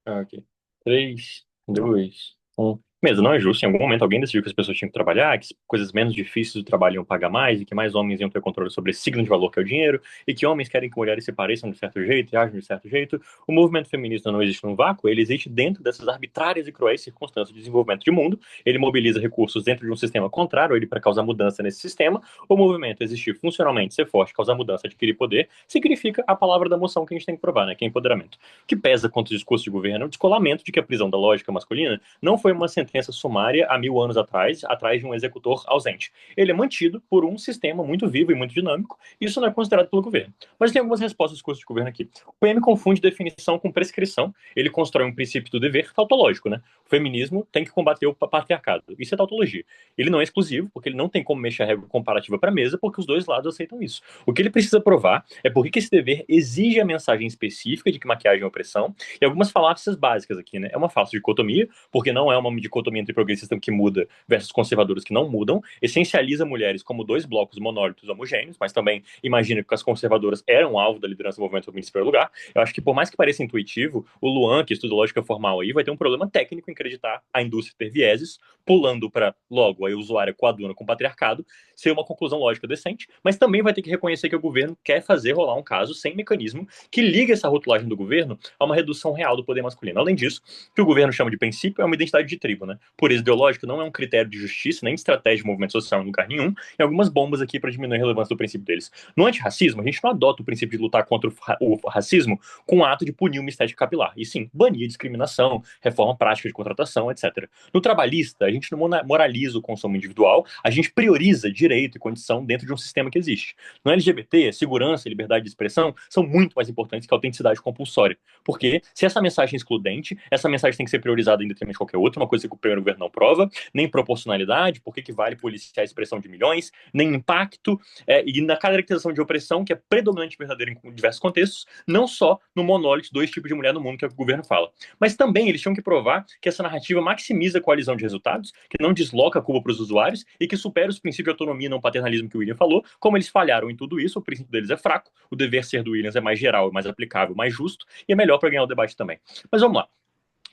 Ok. 3, 2, 1. Mesmo, não é justo. Em algum momento alguém decidiu que as pessoas tinham que trabalhar, que coisas menos difíceis do trabalho iam pagar mais, e que mais homens iam ter controle sobre esse signo de valor que é o dinheiro, e que homens querem que mulheres se pareçam de certo jeito e ajam de certo jeito. O movimento feminista não existe num vácuo, ele existe dentro dessas arbitrárias e cruéis circunstâncias de desenvolvimento de mundo. Ele mobiliza recursos dentro de um sistema contrário a ele para causar mudança nesse sistema. O movimento existir funcionalmente, ser forte, causar mudança, adquirir poder, significa a palavra da moção que a gente tem que provar, né? Que é empoderamento. O que pesa contra o discurso de governo é o descolamento de que a prisão da lógica masculina não foi uma sentença sumária há 1000 anos atrás de um executor ausente. Ele é mantido por um sistema muito vivo e muito dinâmico, e isso não é considerado pelo governo. Mas tem algumas respostas ao discurso de governo aqui. O PM confunde definição com prescrição, ele constrói um princípio do dever tautológico, né? O feminismo tem que combater o patriarcado. Isso é tautologia. Ele não é exclusivo, porque ele não tem como mexer a regra comparativa para a mesa, porque os dois lados aceitam isso. O que ele precisa provar é por que esse dever exige a mensagem específica de que maquiagem é opressão, e algumas falácias básicas aqui, né? É uma falsa dicotomia, porque não é uma dicotomia entre progressistas que muda versus conservadores que não mudam, essencializa mulheres como dois blocos monólitos homogêneos, mas também imagina que as conservadoras eram alvo da liderança do movimento feminista em primeiro lugar. Eu acho que, por mais que pareça intuitivo, o Luan, que estuda lógica formal aí, vai ter um problema técnico em acreditar a indústria ter vieses, pulando para, logo, a usuária coaduna com o patriarcado, ser uma conclusão lógica decente, mas também vai ter que reconhecer que o governo quer fazer rolar um caso sem mecanismo que liga essa rotulagem do governo a uma redução real do poder masculino. Além disso, o que o governo chama de princípio é uma identidade de tribo, né? Pureza ideológica não é um critério de justiça, nem de estratégia de movimento social em lugar nenhum, e algumas bombas aqui para diminuir a relevância do princípio deles. No antirracismo, a gente não adota o princípio de lutar contra o racismo com o ato de punir uma estética capilar, e sim, banir discriminação, reforma prática de contratação, etc. No trabalhista, a gente não moraliza o consumo individual, a gente prioriza direito e condição dentro de um sistema que existe. No LGBT, segurança e liberdade de expressão são muito mais importantes que a autenticidade compulsória, porque se essa mensagem é excludente, essa mensagem tem que ser priorizada em detrimento de qualquer outra, uma coisa que o primeiro governo não prova, nem proporcionalidade, por que vale policiar a expressão de milhões, nem impacto, e na caracterização de opressão, que é predominante verdadeira em diversos contextos, não só no monólito, dois tipos de mulher no mundo, que é o que o governo fala. Mas também eles tinham que provar que essa narrativa maximiza a coalizão de resultados, que não desloca a culpa para os usuários e que supera os princípios de autonomia e não paternalismo que o William falou. Como eles falharam em tudo isso, o princípio deles é fraco, o dever ser do Williams é mais geral, mais aplicável, mais justo e é melhor para ganhar o debate também. Mas vamos lá.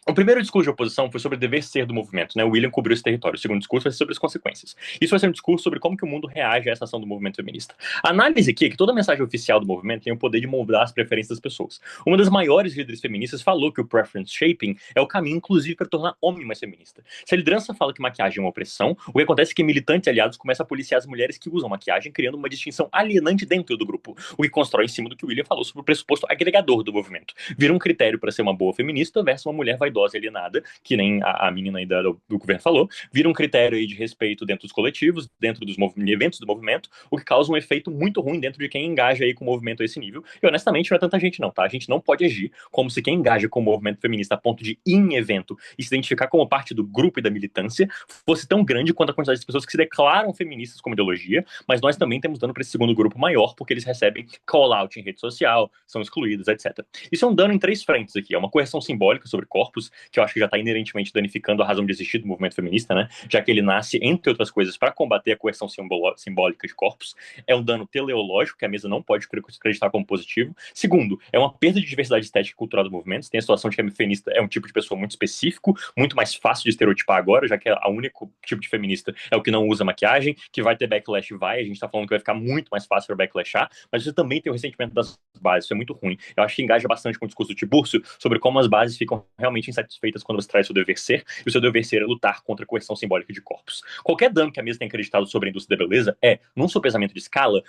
O primeiro discurso de oposição foi sobre o dever ser do movimento, né? O William cobriu esse território. O segundo discurso vai ser sobre as consequências. Isso vai ser um discurso sobre como que o mundo reage a essa ação do movimento feminista. A análise aqui é que toda mensagem oficial do movimento tem o poder de moldar as preferências das pessoas. Uma das maiores líderes feministas falou que o preference shaping é o caminho, inclusive, para tornar homem mais feminista. Se a liderança fala que maquiagem é uma opressão, o que acontece é que militantes aliados começam a policiar as mulheres que usam maquiagem, criando uma distinção alienante dentro do grupo, o que constrói em cima do que o William falou sobre o pressuposto agregador do movimento. Vira um critério para ser uma boa feminista versus uma mulher vaidosa e alienada, que nem a menina aí do governo falou, vira um critério aí de respeito dentro dos coletivos, dentro dos eventos do movimento, o que causa um efeito muito ruim dentro de quem engaja aí com o movimento a esse nível. E honestamente não é tanta gente não, tá? A gente não pode agir como se quem engaja com o movimento feminista a ponto de ir em evento e se identificar como parte do grupo e da militância fosse tão grande quanto a quantidade de pessoas que se declaram feministas como ideologia, mas nós também temos dano para esse segundo grupo maior, porque eles recebem call-out em rede social, são excluídos, etc. Isso é um dano em 3 frentes aqui, é uma correção simbólica sobre corpos, corpos, que eu acho que já está inerentemente danificando a razão de existir do movimento feminista, né? Já que ele nasce, entre outras coisas, para combater a coerção simbólica de corpos. É um dano teleológico, que a mesa não pode acreditar como positivo. Segundo, é uma perda de diversidade estética e cultural do movimento. Tem a situação de que a feminista é um tipo de pessoa muito específico, muito mais fácil de estereotipar agora, já que a único tipo de feminista é o que não usa maquiagem, que vai ter backlash, a gente tá falando que vai ficar muito mais fácil para backlashar, mas você também tem o ressentimento das bases, isso é muito ruim. Eu acho que engaja bastante com o discurso do Tibúrcio sobre como as bases ficam realmente insatisfeitas quando você traz o seu dever ser, e o seu dever ser é lutar contra a coerção simbólica de corpos. Qualquer dano que a mesa tem acreditado sobre a indústria da beleza é, num sopesamento de escala,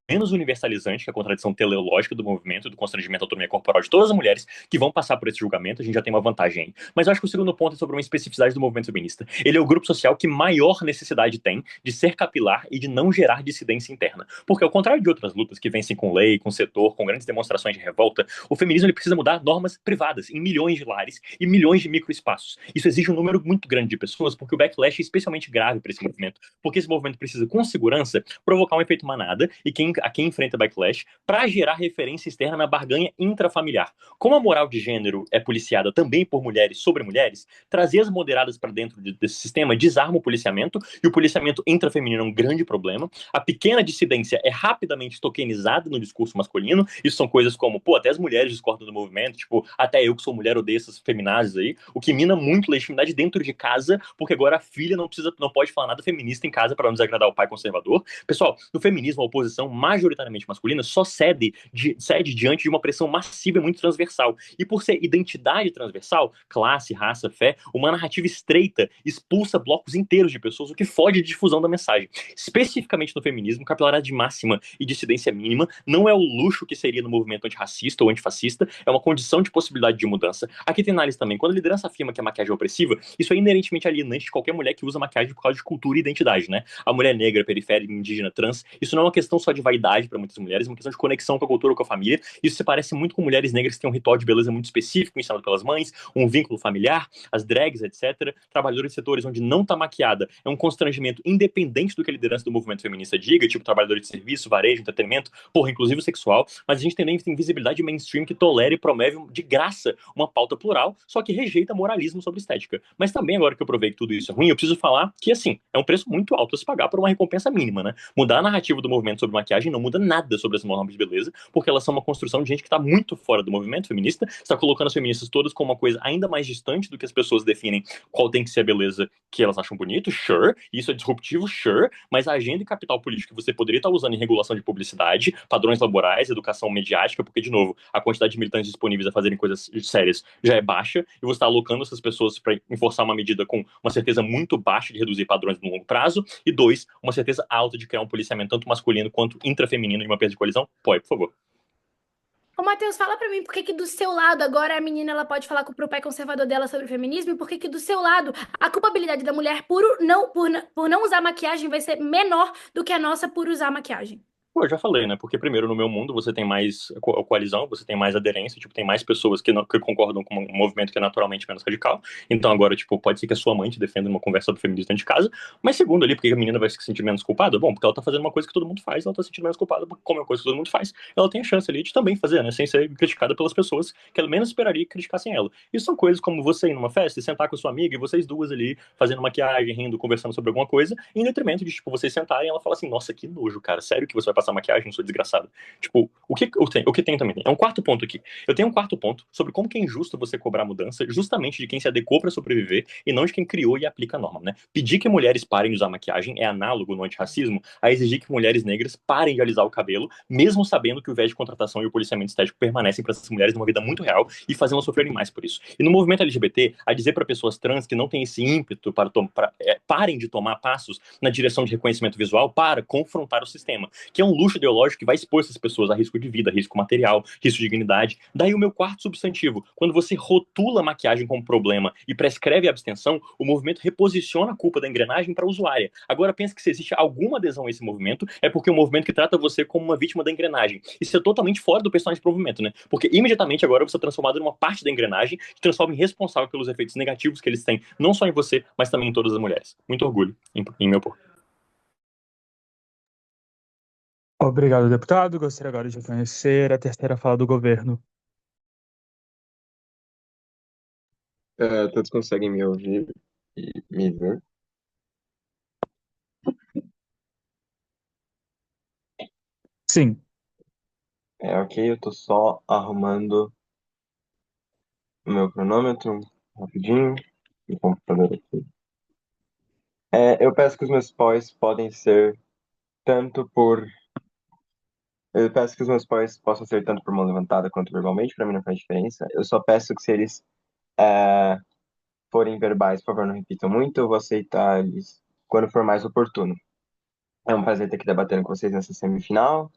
menos universalizante que a contradição teleológica do movimento, do constrangimento à autonomia corporal de todas as mulheres que vão passar por esse julgamento. A gente já tem uma vantagem aí. Mas eu acho que o segundo ponto é sobre uma especificidade do movimento feminista. Ele é o grupo social que maior necessidade tem de ser capilar e de não gerar dissidência interna. Porque, ao contrário de outras lutas que vencem com lei, com setor, com grandes demonstrações de revolta, o feminismo ele precisa mudar normas privadas em milhões de lares e milhões de microespaços. Isso exige um número muito grande de pessoas, porque o backlash é especialmente grave para esse movimento. Porque esse movimento precisa, com segurança, provocar um efeito manada e a quem enfrenta backlash para gerar referência externa na barganha intrafamiliar. Como a moral de gênero é policiada também por mulheres sobre mulheres, trazer as moderadas para dentro desse sistema desarma o policiamento, e o policiamento intrafeminino é um grande problema. A pequena dissidência é rapidamente tokenizada no discurso masculino. Isso são coisas como, pô, até as mulheres discordam do movimento, tipo, até eu que sou mulher odeio essas feminazes aí, o que mina muito legitimidade dentro de casa, porque agora a filha não pode falar nada feminista em casa para não desagradar o pai conservador. Pessoal, no feminismo, a oposição majoritariamente masculina só cede diante de uma pressão massiva e muito transversal. E por ser identidade transversal, classe, raça, fé, uma narrativa estreita expulsa blocos inteiros de pessoas, o que fode a difusão da mensagem. Especificamente no feminismo, capilaridade máxima e dissidência mínima não é o luxo que seria no movimento antirracista ou antifascista, é uma condição de possibilidade de mudança. Aqui tem análise também. Quando a liderança afirma que a maquiagem é opressiva, isso é inerentemente alienante de qualquer mulher que usa maquiagem por causa de cultura e identidade, né? A mulher negra, periférica, indígena, trans, isso não é uma questão só de vaidade para muitas mulheres, é uma questão de conexão com a cultura ou com a família. Isso se parece muito com mulheres negras que têm um ritual de beleza muito específico, ensinado pelas mães, um vínculo familiar, as drags, etc. Trabalhadores em setores onde não tá maquiada é um constrangimento independente do que a liderança do movimento feminista diga, tipo trabalhadores de serviço, varejo, entretenimento, porra, inclusive sexual, mas a gente também tem visibilidade mainstream que tolera e promove de graça uma pauta plural, só que rejeita moralismo sobre estética. Mas também, agora que eu provei que tudo isso é ruim, eu preciso falar que, assim, é um preço muito alto a se pagar por uma recompensa mínima, né? Mudar a narrativa do movimento sobre maquiagem não muda nada sobre as normas de beleza, porque elas são uma construção de gente que tá muito fora do movimento feminista, está colocando as feministas todas como uma coisa ainda mais distante do que as pessoas definem qual tem que ser a beleza que elas acham bonito, sure, isso é disruptivo, sure, mas a agenda e capital político que você poderia estar usando em regulação de publicidade, padrões laborais, educação mediática, porque, de novo, a quantidade de militantes disponíveis a fazerem coisas sérias já é baixa, e você está alocando essas pessoas para enforçar uma medida com uma certeza muito baixa de reduzir padrões no longo prazo, e dois, uma certeza alta de criar um policiamento tanto masculino quanto intrafeminino em uma peça de coalizão? Pode, por favor. Ô, Matheus, fala pra mim por que que do seu lado agora a menina ela pode falar pro pai conservador dela sobre feminismo e por que que do seu lado a culpabilidade da mulher por não usar maquiagem vai ser menor do que a nossa por usar maquiagem? Pô, eu já falei, né? Porque primeiro no meu mundo você tem mais coalizão, você tem mais aderência, tipo, tem mais pessoas que concordam com um movimento que é naturalmente menos radical. Então agora, tipo, pode ser que a sua mãe te defenda numa conversa sobre feminismo dentro de casa. Mas segundo ali, porque a menina vai se sentir menos culpada? Bom, porque ela tá fazendo uma coisa que todo mundo faz, ela tá se sentindo menos culpada, porque como é uma coisa que todo mundo faz, ela tem a chance ali de também fazer, né? Sem ser criticada pelas pessoas que ela menos esperaria que criticassem ela. Isso são coisas como você ir numa festa e sentar com a sua amiga e vocês duas ali fazendo maquiagem, rindo, conversando sobre alguma coisa, em detrimento de, tipo, vocês sentarem e ela fala assim, nossa, que nojo, cara, sério que você vai passar maquiagem, sua desgraçada. Tipo, o que tem também? É um quarto ponto aqui. Eu tenho um quarto ponto sobre como que é injusto você cobrar mudança justamente de quem se adequou para sobreviver e não de quem criou e aplica a norma, né? Pedir que mulheres parem de usar maquiagem é análogo no antirracismo a exigir que mulheres negras parem de alisar o cabelo, mesmo sabendo que o viés de contratação e o policiamento estético permanecem para essas mulheres numa vida muito real e fazendo elas sofrerem mais por isso. E no movimento LGBT, a dizer para pessoas trans que não têm esse ímpeto parem de tomar passos na direção de reconhecimento visual para confrontar o sistema, que é um luxo ideológico que vai expor essas pessoas a risco de vida, risco material, risco de dignidade. Daí o meu quarto substantivo. Quando você rotula a maquiagem como problema e prescreve a abstenção, o movimento reposiciona a culpa da engrenagem para a usuária. Agora pensa que se existe alguma adesão a esse movimento, é porque é um movimento que trata você como uma vítima da engrenagem. Isso é totalmente fora do personagem do movimento, né? Porque imediatamente agora você é transformado numa parte da engrenagem que transforma em responsável pelos efeitos negativos que eles têm, não só em você, mas também em todas as mulheres. Muito orgulho em meu povo. Obrigado, deputado. Gostaria agora de conhecer a terceira fala do governo. Todos conseguem me ouvir e me ver? Sim. Ok, eu tô só arrumando o meu cronômetro rapidinho no computador aqui. Eu peço que os meus pós podem ser tanto por. Eu peço que os meus pós possam ser tanto por mão levantada quanto verbalmente, pra mim não faz diferença. Eu só peço que se eles é, forem verbais, por favor, não repitam muito, eu vou aceitar eles quando for mais oportuno. É um prazer estar aqui debatendo com vocês nessa semifinal.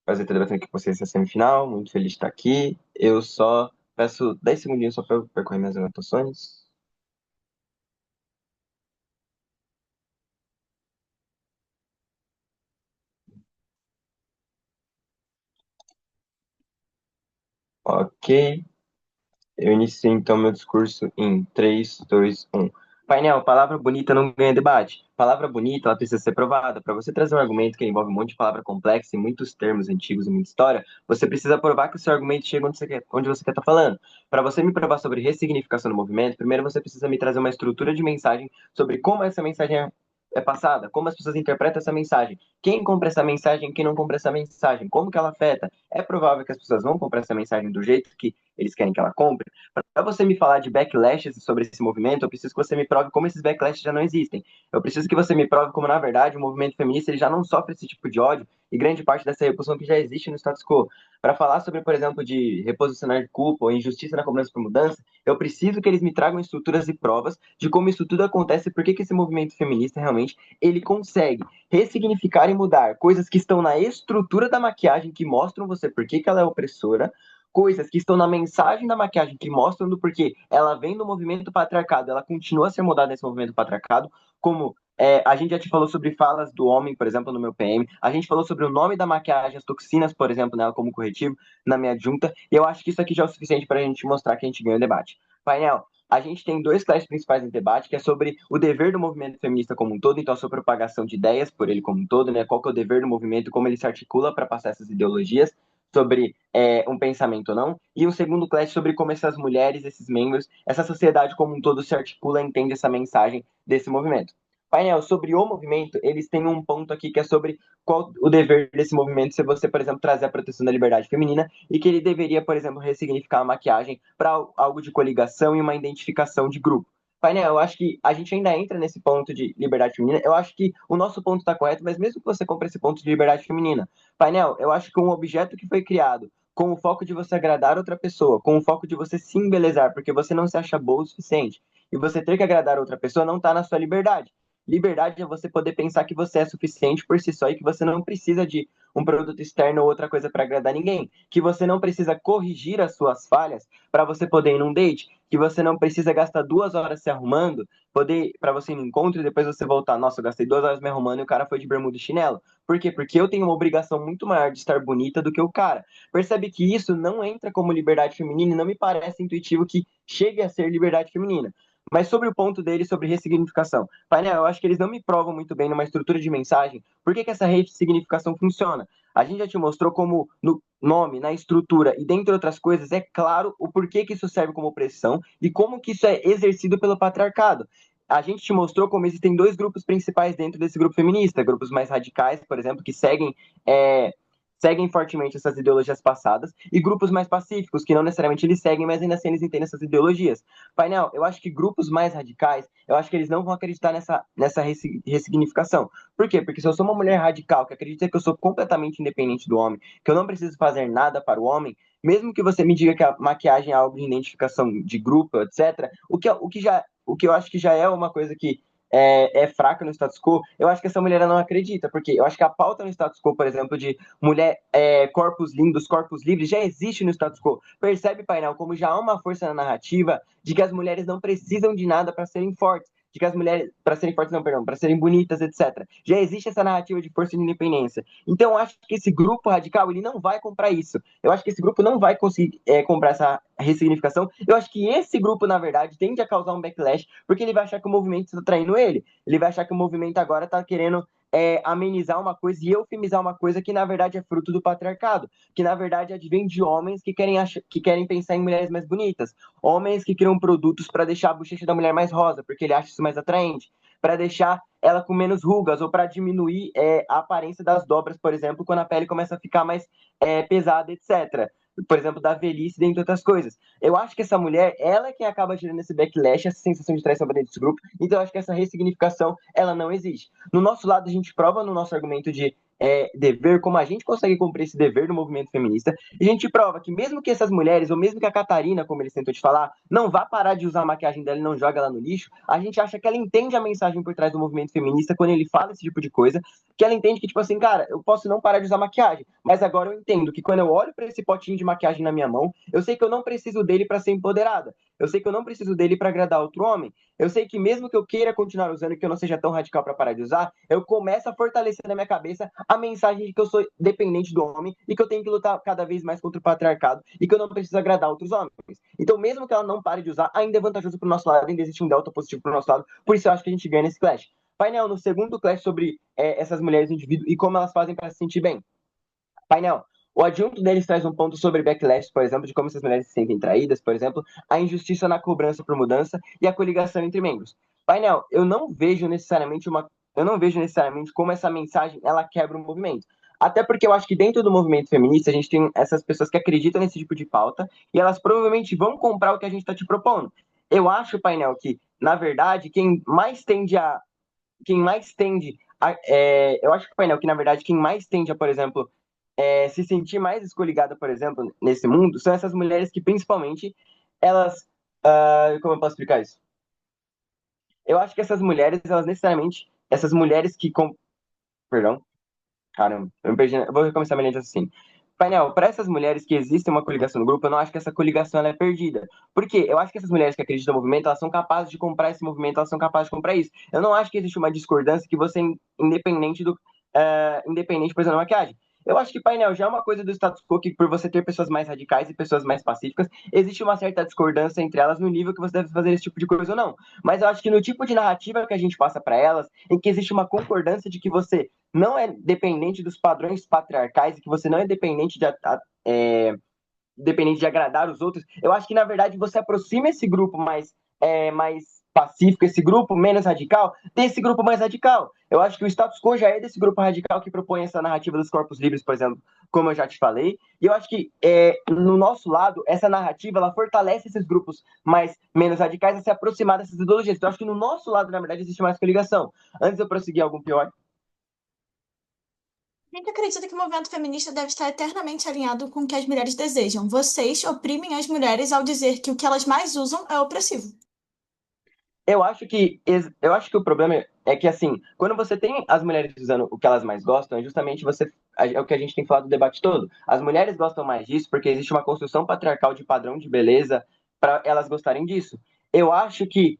Prazer estar debatendo aqui com vocês nessa semifinal. Muito feliz de estar aqui. Eu só peço 10 segundinhos só para eu percorrer minhas anotações. Ok. Eu inicio então meu discurso em 3, 2, 1. Painel, palavra bonita não ganha debate. Palavra bonita, ela precisa ser provada. Para você trazer um argumento que envolve um monte de palavra complexa e muitos termos antigos e muita história, você precisa provar que o seu argumento chega onde você quer estar falando. Para você me provar sobre ressignificação do movimento, primeiro você precisa me trazer uma estrutura de mensagem sobre como essa mensagem é passada, como as pessoas interpretam essa mensagem, quem compra essa mensagem, quem não compra essa mensagem, como que ela afeta. É provável que as pessoas vão comprar essa mensagem do jeito que eles querem que ela compre. Para você me falar de backlashes sobre esse movimento, eu preciso que você me prove como esses backlashes já não existem. Eu preciso que você me prove como, na verdade, o movimento feminista ele já não sofre esse tipo de ódio e grande parte dessa repulsão que já existe no status quo. Para falar sobre, por exemplo, de reposicionar de culpa ou injustiça na cobrança por mudança, eu preciso que eles me tragam estruturas e provas de como isso tudo acontece e por que esse movimento feminista realmente ele consegue ressignificar e mudar coisas que estão na estrutura da maquiagem que mostram você por que ela é opressora, coisas que estão na mensagem da maquiagem que mostram do porquê ela vem do movimento patriarcado, ela continua a ser mudada nesse movimento patriarcado, como a gente já te falou sobre falas do homem, por exemplo, no meu PM, a gente falou sobre o nome da maquiagem, as toxinas, por exemplo, nela como corretivo, na minha adjunta, e eu acho que isso aqui já é o suficiente para a gente mostrar que a gente ganhou o debate. Painel, a gente tem dois classes principais no debate, que é sobre o dever do movimento feminista como um todo, então a sua propagação de ideias por ele como um todo, né? Qual que é o dever do movimento, como ele se articula para passar essas ideologias, sobre um pensamento ou não, e um segundo class sobre como essas mulheres, esses membros, essa sociedade como um todo se articula e entende essa mensagem desse movimento. Painel, sobre o movimento, eles têm um ponto aqui que é sobre qual o dever desse movimento se você, por exemplo, trazer a proteção da liberdade feminina e que ele deveria, por exemplo, ressignificar a maquiagem para algo de coligação e uma identificação de grupo. Painel, eu acho que a gente ainda entra nesse ponto de liberdade feminina. Eu acho que o nosso ponto está correto, mas mesmo que você compre esse ponto de liberdade feminina, painel, eu acho que um objeto que foi criado com o foco de você agradar outra pessoa, com o foco de você se embelezar, porque você não se acha boa o suficiente, e você ter que agradar outra pessoa não está na sua liberdade. Liberdade é você poder pensar que você é suficiente por si só e que você não precisa de um produto externo ou outra coisa para agradar ninguém, que você não precisa corrigir as suas falhas para você poder ir num date, que você não precisa gastar 2 horas se arrumando, poder para você ir no encontro e depois você voltar, nossa, eu gastei 2 horas me arrumando e o cara foi de bermuda e chinelo. Por quê? Porque eu tenho uma obrigação muito maior de estar bonita do que o cara. Percebe que isso não entra como liberdade feminina e não me parece intuitivo que chegue a ser liberdade feminina. Mas sobre o ponto dele sobre ressignificação, painel, eu acho que eles não me provam muito bem numa estrutura de mensagem por que essa ressignificação funciona. A gente já te mostrou como no nome, na estrutura e dentre outras coisas, é claro o porquê que isso serve como opressão e como que isso é exercido pelo patriarcado. A gente te mostrou como existem dois grupos principais dentro desse grupo feminista, grupos mais radicais, por exemplo, que seguem fortemente essas ideologias passadas, e grupos mais pacíficos, que não necessariamente eles seguem, mas ainda assim eles entendem essas ideologias. Painel, eu acho que grupos mais radicais, eu acho que eles não vão acreditar nessa ressignificação. Por quê? Porque se eu sou uma mulher radical que acredita que eu sou completamente independente do homem, que eu não preciso fazer nada para o homem, mesmo que você me diga que a maquiagem é algo de identificação de grupo, etc., o que eu acho que já é uma coisa que é fraca no status quo, eu acho que essa mulher não acredita, porque eu acho que a pauta no status quo, por exemplo, de mulher, corpos lindos, corpos livres, já existe no status quo. Percebe, painel, como já há uma força na narrativa de que as mulheres não precisam de nada para serem fortes, de que as mulheres, para serem fortes, não, perdão, para serem bonitas, etc. Já existe essa narrativa de força e de independência. Então, eu acho que esse grupo radical, ele não vai comprar isso. Eu acho que esse grupo não vai conseguir comprar essa ressignificação. Eu acho que esse grupo, na verdade, tende a causar um backlash, porque ele vai achar que o movimento está traindo ele. Ele vai achar que o movimento agora está querendo amenizar uma coisa e eufemizar uma coisa que, na verdade, é fruto do patriarcado, que, na verdade, advém de homens que querem pensar em mulheres mais bonitas, homens que criam produtos para deixar a bochecha da mulher mais rosa, porque ele acha isso mais atraente, para deixar ela com menos rugas ou para diminuir a aparência das dobras, por exemplo, quando a pele começa a ficar mais pesada, etc. Por exemplo, da velhice, dentre outras coisas. Eu acho que essa mulher, ela é quem acaba gerando esse backlash, essa sensação de traição para dentro desse grupo. Então, eu acho que essa ressignificação, ela não existe. No nosso lado, a gente prova no nosso argumento de dever, como a gente consegue cumprir esse dever do movimento feminista, e a gente prova que mesmo que essas mulheres, ou mesmo que a Catarina, como eles tentam te falar, não vá parar de usar a maquiagem dela e não joga ela no lixo, a gente acha que ela entende a mensagem por trás do movimento feminista quando ele fala esse tipo de coisa, que ela entende que, tipo assim, cara, eu posso não parar de usar maquiagem, mas agora eu entendo que quando eu olho para esse potinho de maquiagem na minha mão, eu sei que eu não preciso dele para ser empoderada, eu sei que eu não preciso dele para agradar outro homem, eu sei que mesmo que eu queira continuar usando e que eu não seja tão radical para parar de usar, eu começo a fortalecer na minha cabeça a mensagem de que eu sou dependente do homem e que eu tenho que lutar cada vez mais contra o patriarcado e que eu não preciso agradar outros homens. Então, mesmo que ela não pare de usar, ainda é vantajoso para o nosso lado, ainda existe um delta positivo para o nosso lado, por isso eu acho que a gente ganha nesse clash. Painel, no segundo clash sobre essas mulheres do indivíduo e como elas fazem para se sentir bem. Painel, o adjunto deles traz um ponto sobre backlash, por exemplo, de como essas mulheres se sentem traídas, por exemplo, a injustiça na cobrança por mudança e a coligação entre membros. Painel, eu não vejo necessariamente como essa mensagem ela quebra o movimento. Até porque eu acho que dentro do movimento feminista a gente tem essas pessoas que acreditam nesse tipo de pauta e elas provavelmente vão comprar o que a gente está te propondo. Eu acho, Painel, que, na verdade, eu acho que, Painel, que na verdade quem mais tende a, por exemplo, se sentir mais escoligada, por exemplo, nesse mundo, são essas mulheres que, principalmente, elas. Como eu posso explicar isso? Eu acho que essas mulheres, elas necessariamente. Essas mulheres que. Perdão. Caramba, eu me perdi. Eu vou recomeçar minha linha de raciocínio. Painel, para essas mulheres que existe uma coligação no grupo, eu não acho que essa coligação ela é perdida. Por quê? Eu acho que essas mulheres que acreditam no movimento, elas são capazes de comprar esse movimento, elas são capazes de comprar isso. Eu não acho que existe uma discordância que você, independente, por exemplo, da maquiagem. Eu acho que, Painel, já é uma coisa do status quo que, por você ter pessoas mais radicais e pessoas mais pacíficas, existe uma certa discordância entre elas no nível que você deve fazer esse tipo de coisa ou não. Mas eu acho que no tipo de narrativa que a gente passa para elas, em que existe uma concordância de que você não é dependente dos padrões patriarcais e que você não é dependente de agradar os outros, eu acho que, na verdade, você aproxima esse grupo mais pacífico, esse grupo menos radical, desse grupo mais radical. Eu acho que o status quo já é desse grupo radical que propõe essa narrativa dos corpos livres, por exemplo, como eu já te falei. E eu acho que, no nosso lado, essa narrativa, ela fortalece esses grupos menos radicais a se aproximar dessas ideologias. Então, eu acho que no nosso lado, na verdade, existe mais coligação. Antes de eu prosseguir algum pior, A gente acredita que o movimento feminista deve estar eternamente alinhado com o que as mulheres desejam. Vocês oprimem as mulheres ao dizer que o que elas mais usam é opressivo. eu acho que o problema é que, assim, quando você tem as mulheres usando o que elas mais gostam, é justamente é o que a gente tem falado do debate todo. As mulheres gostam mais disso porque existe uma construção patriarcal de padrão de beleza para elas gostarem disso. Eu acho que,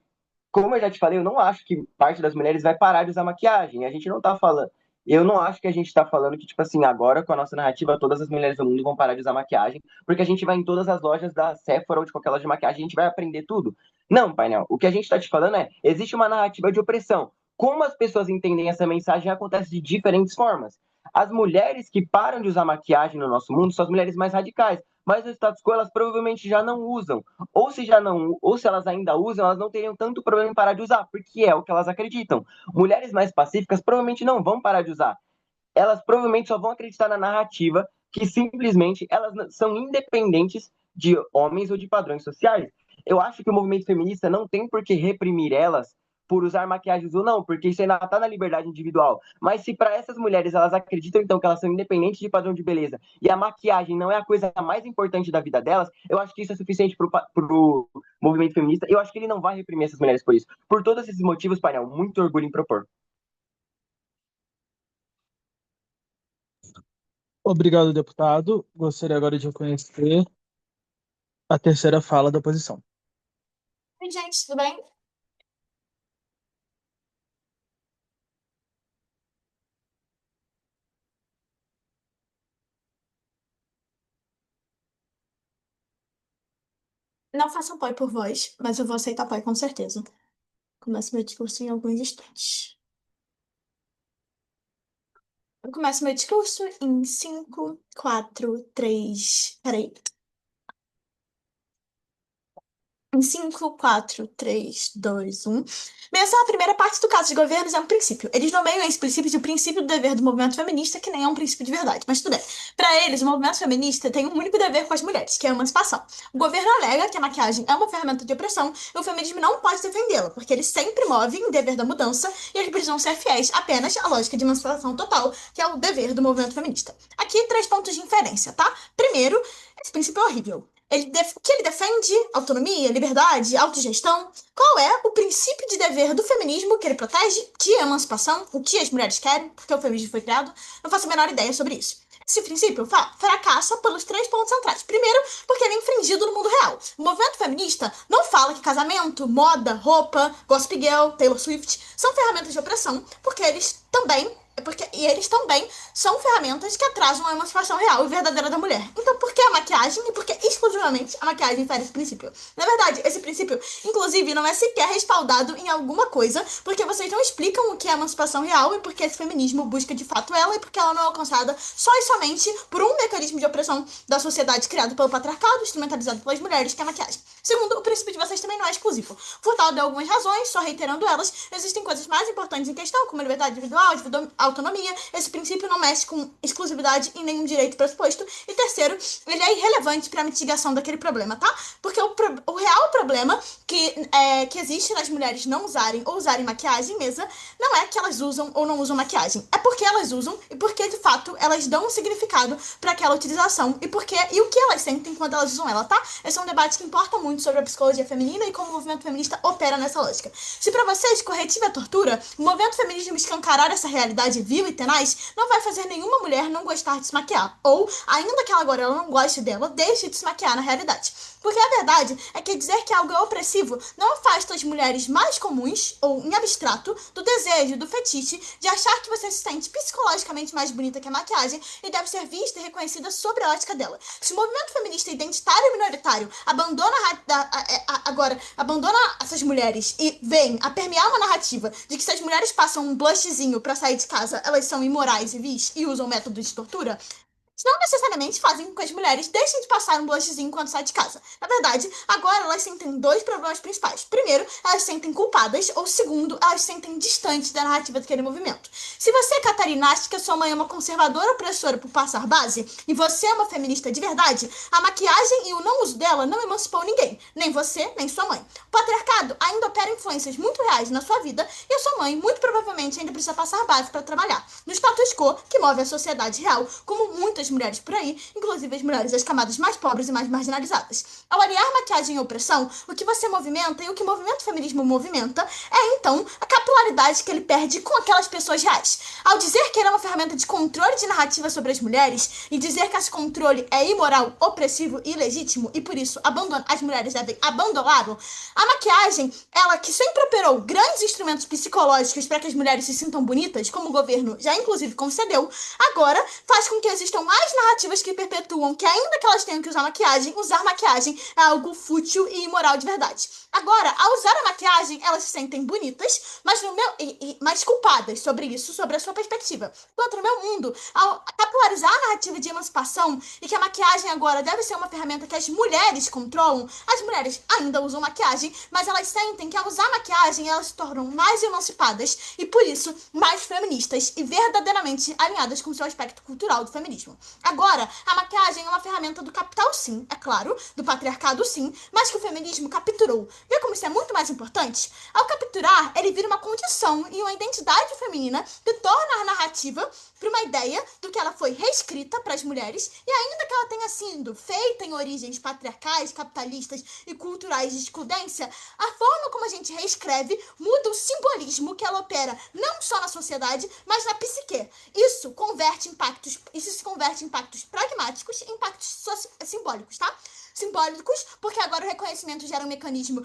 como eu já te falei, eu não acho que parte das mulheres vai parar de usar maquiagem. A gente não tá falando. Eu não acho que a gente tá falando que, tipo assim, agora com a nossa narrativa, todas as mulheres do mundo vão parar de usar maquiagem, porque a gente vai em todas as lojas da Sephora ou de qualquer loja de maquiagem, a gente vai aprender tudo. Não, painel. O que a gente tá te falando é: existe uma narrativa de opressão. Como as pessoas entendem essa mensagem acontece de diferentes formas. As mulheres que param de usar maquiagem no nosso mundo são as mulheres mais radicais, mas no status quo elas provavelmente já não usam. Ou se elas ainda usam, elas não teriam tanto problema em parar de usar, porque é o que elas acreditam. Mulheres mais pacíficas provavelmente não vão parar de usar. Elas provavelmente só vão acreditar na narrativa que simplesmente elas são independentes de homens ou de padrões sociais. Eu acho que o movimento feminista não tem por que reprimir elas por usar maquiagens ou não, porque isso ainda está na liberdade individual. Mas se para essas mulheres elas acreditam então que elas são independentes de padrão de beleza e a maquiagem não é a coisa mais importante da vida delas, eu acho que isso é suficiente para o movimento feminista. Eu acho que ele não vai reprimir essas mulheres por isso. Por todos esses motivos, painel, muito orgulho em propor. Obrigado, deputado. Gostaria agora de reconhecer a terceira fala da oposição. Oi, gente, tudo bem? Não faço apoio por voz, mas eu vou aceitar apoio com certeza. Começo meu discurso em alguns instantes. Eu começo meu discurso em 5, 4, 3. Peraí. Em 5, 4, 3, 2, 1. Menção à primeira parte do caso de governos é um princípio. Eles nomeiam esse princípio de princípio do dever do movimento feminista, que nem é um princípio de verdade, mas tudo bem. Para eles, o movimento feminista tem um único dever com as mulheres, que é a emancipação. O governo alega que a maquiagem é uma ferramenta de opressão e o feminismo não pode defendê-la, porque ele sempre move o dever da mudança e eles precisam ser fiéis apenas à lógica de emancipação total, que é o dever do movimento feminista. Aqui, 3 pontos de inferência, tá? Primeiro, esse princípio é horrível. Que ele defende autonomia, liberdade, autogestão. Qual é o princípio de dever do feminismo que ele protege? Que é a emancipação? O que as mulheres querem? Porque o feminismo foi criado? Não faço a menor ideia sobre isso. Esse princípio fracassa pelos 3 pontos centrais. Primeiro, porque ele é infringido no mundo real. O movimento feminista não fala que casamento, moda, roupa, gossip girl, Taylor Swift são ferramentas de opressão, porque eles também são ferramentas que atrasam a emancipação real e verdadeira da mulher. Então, por que a maquiagem e por que exclusivamente a maquiagem fere esse princípio? Na verdade, esse princípio, inclusive, não é sequer respaldado em alguma coisa, porque vocês não explicam o que é a emancipação real e por que esse feminismo busca de fato ela e porque ela não é alcançada só e somente por um mecanismo de opressão da sociedade criado pelo patriarcado, instrumentalizado pelas mulheres, que é a maquiagem. Segundo, o princípio de vocês também não é exclusivo. Furtado deu algumas razões, só reiterando elas, existem coisas mais importantes em questão, como a liberdade individual, autonomia. Esse princípio não mexe com exclusividade em nenhum direito pressuposto. E terceiro, ele é irrelevante para a mitigação daquele problema, tá? Porque o real problema que existe nas mulheres não usarem ou usarem maquiagem mesa não é que elas usam ou não usam maquiagem. É porque elas usam e porque, de fato, elas dão um significado para aquela utilização e o que elas sentem quando elas usam ela, tá? Esse é um debate que importa muito sobre a psicologia feminina e como o movimento feminista opera nessa lógica. Se para vocês corretiva é tortura, o movimento feminista escancarar essa realidade viva e tenaz não vai fazer nenhuma mulher não gostar de se maquiar. Ou, ainda que ela agora ela não goste dela, deixe de se maquiar na realidade. Porque a verdade é que dizer que algo é opressivo não afasta as mulheres mais comuns, ou em abstrato, do desejo, do fetiche, de achar que você se sente psicologicamente mais bonita que a maquiagem e deve ser vista e reconhecida sobre a ótica dela. Se o movimento feminista identitário e minoritário abandona essas mulheres e vem a permear uma narrativa de que se as mulheres passam um blushzinho pra sair de casa, elas são imorais e vis e usam métodos de tortura, não necessariamente fazem com que as mulheres deixem de passar um blushzinho quando saem de casa. Na verdade, agora elas sentem 2 problemas principais. Primeiro, elas se sentem culpadas, ou segundo, elas se sentem distantes da narrativa daquele movimento. Se você, Catarina, acha que a sua mãe é uma conservadora opressora por passar base, e você é uma feminista de verdade, a maquiagem e o não uso dela não emancipou ninguém. Nem você, nem sua mãe. O patriarcado ainda opera influências muito reais na sua vida, e a sua mãe, muito provavelmente, ainda precisa passar base para trabalhar. No status quo, que move a sociedade real, como muitas mulheres por aí, inclusive as mulheres das camadas mais pobres e mais marginalizadas. Ao aliar maquiagem e opressão, o que você movimenta e o que o movimento feminismo movimenta é, então, a capilaridade que ele perde com aquelas pessoas reais. Ao dizer que ele é uma ferramenta de controle de narrativa sobre as mulheres e dizer que esse controle é imoral, opressivo e ilegítimo e por isso as mulheres devem abandoná-lo, a maquiagem, ela que sempre operou grandes instrumentos psicológicos para que as mulheres se sintam bonitas, como o governo já inclusive concedeu, agora faz com que existam mais narrativas que perpetuam que ainda que elas tenham que usar maquiagem é algo fútil e imoral de verdade. Agora, ao usar a maquiagem, elas se sentem bonitas, mas mais culpadas sobre isso, sobre a sua perspectiva. Enquanto no meu mundo, ao capitalizar a narrativa de emancipação e que a maquiagem agora deve ser uma ferramenta que as mulheres controlam, as mulheres ainda usam maquiagem, mas elas sentem que ao usar maquiagem elas se tornam mais emancipadas e por isso mais feministas e verdadeiramente alinhadas com o seu aspecto cultural do feminismo. Agora, a maquiagem é uma ferramenta do capital, sim, é claro, do patriarcado, sim, mas que o feminismo capturou. Vê como isso é muito mais importante? Ao capturar, ele vira uma condição e uma identidade feminina que torna a narrativa para uma ideia do que ela foi reescrita para as mulheres e ainda que ela tenha sido feita em origens patriarcais, capitalistas e culturais de excludência, a forma como a gente reescreve muda o simbolismo que ela opera não só na sociedade, mas na psique. Isso se converte em impactos pragmáticos e impactos simbólicos, tá? Simbólicos, porque agora o reconhecimento gera um mecanismo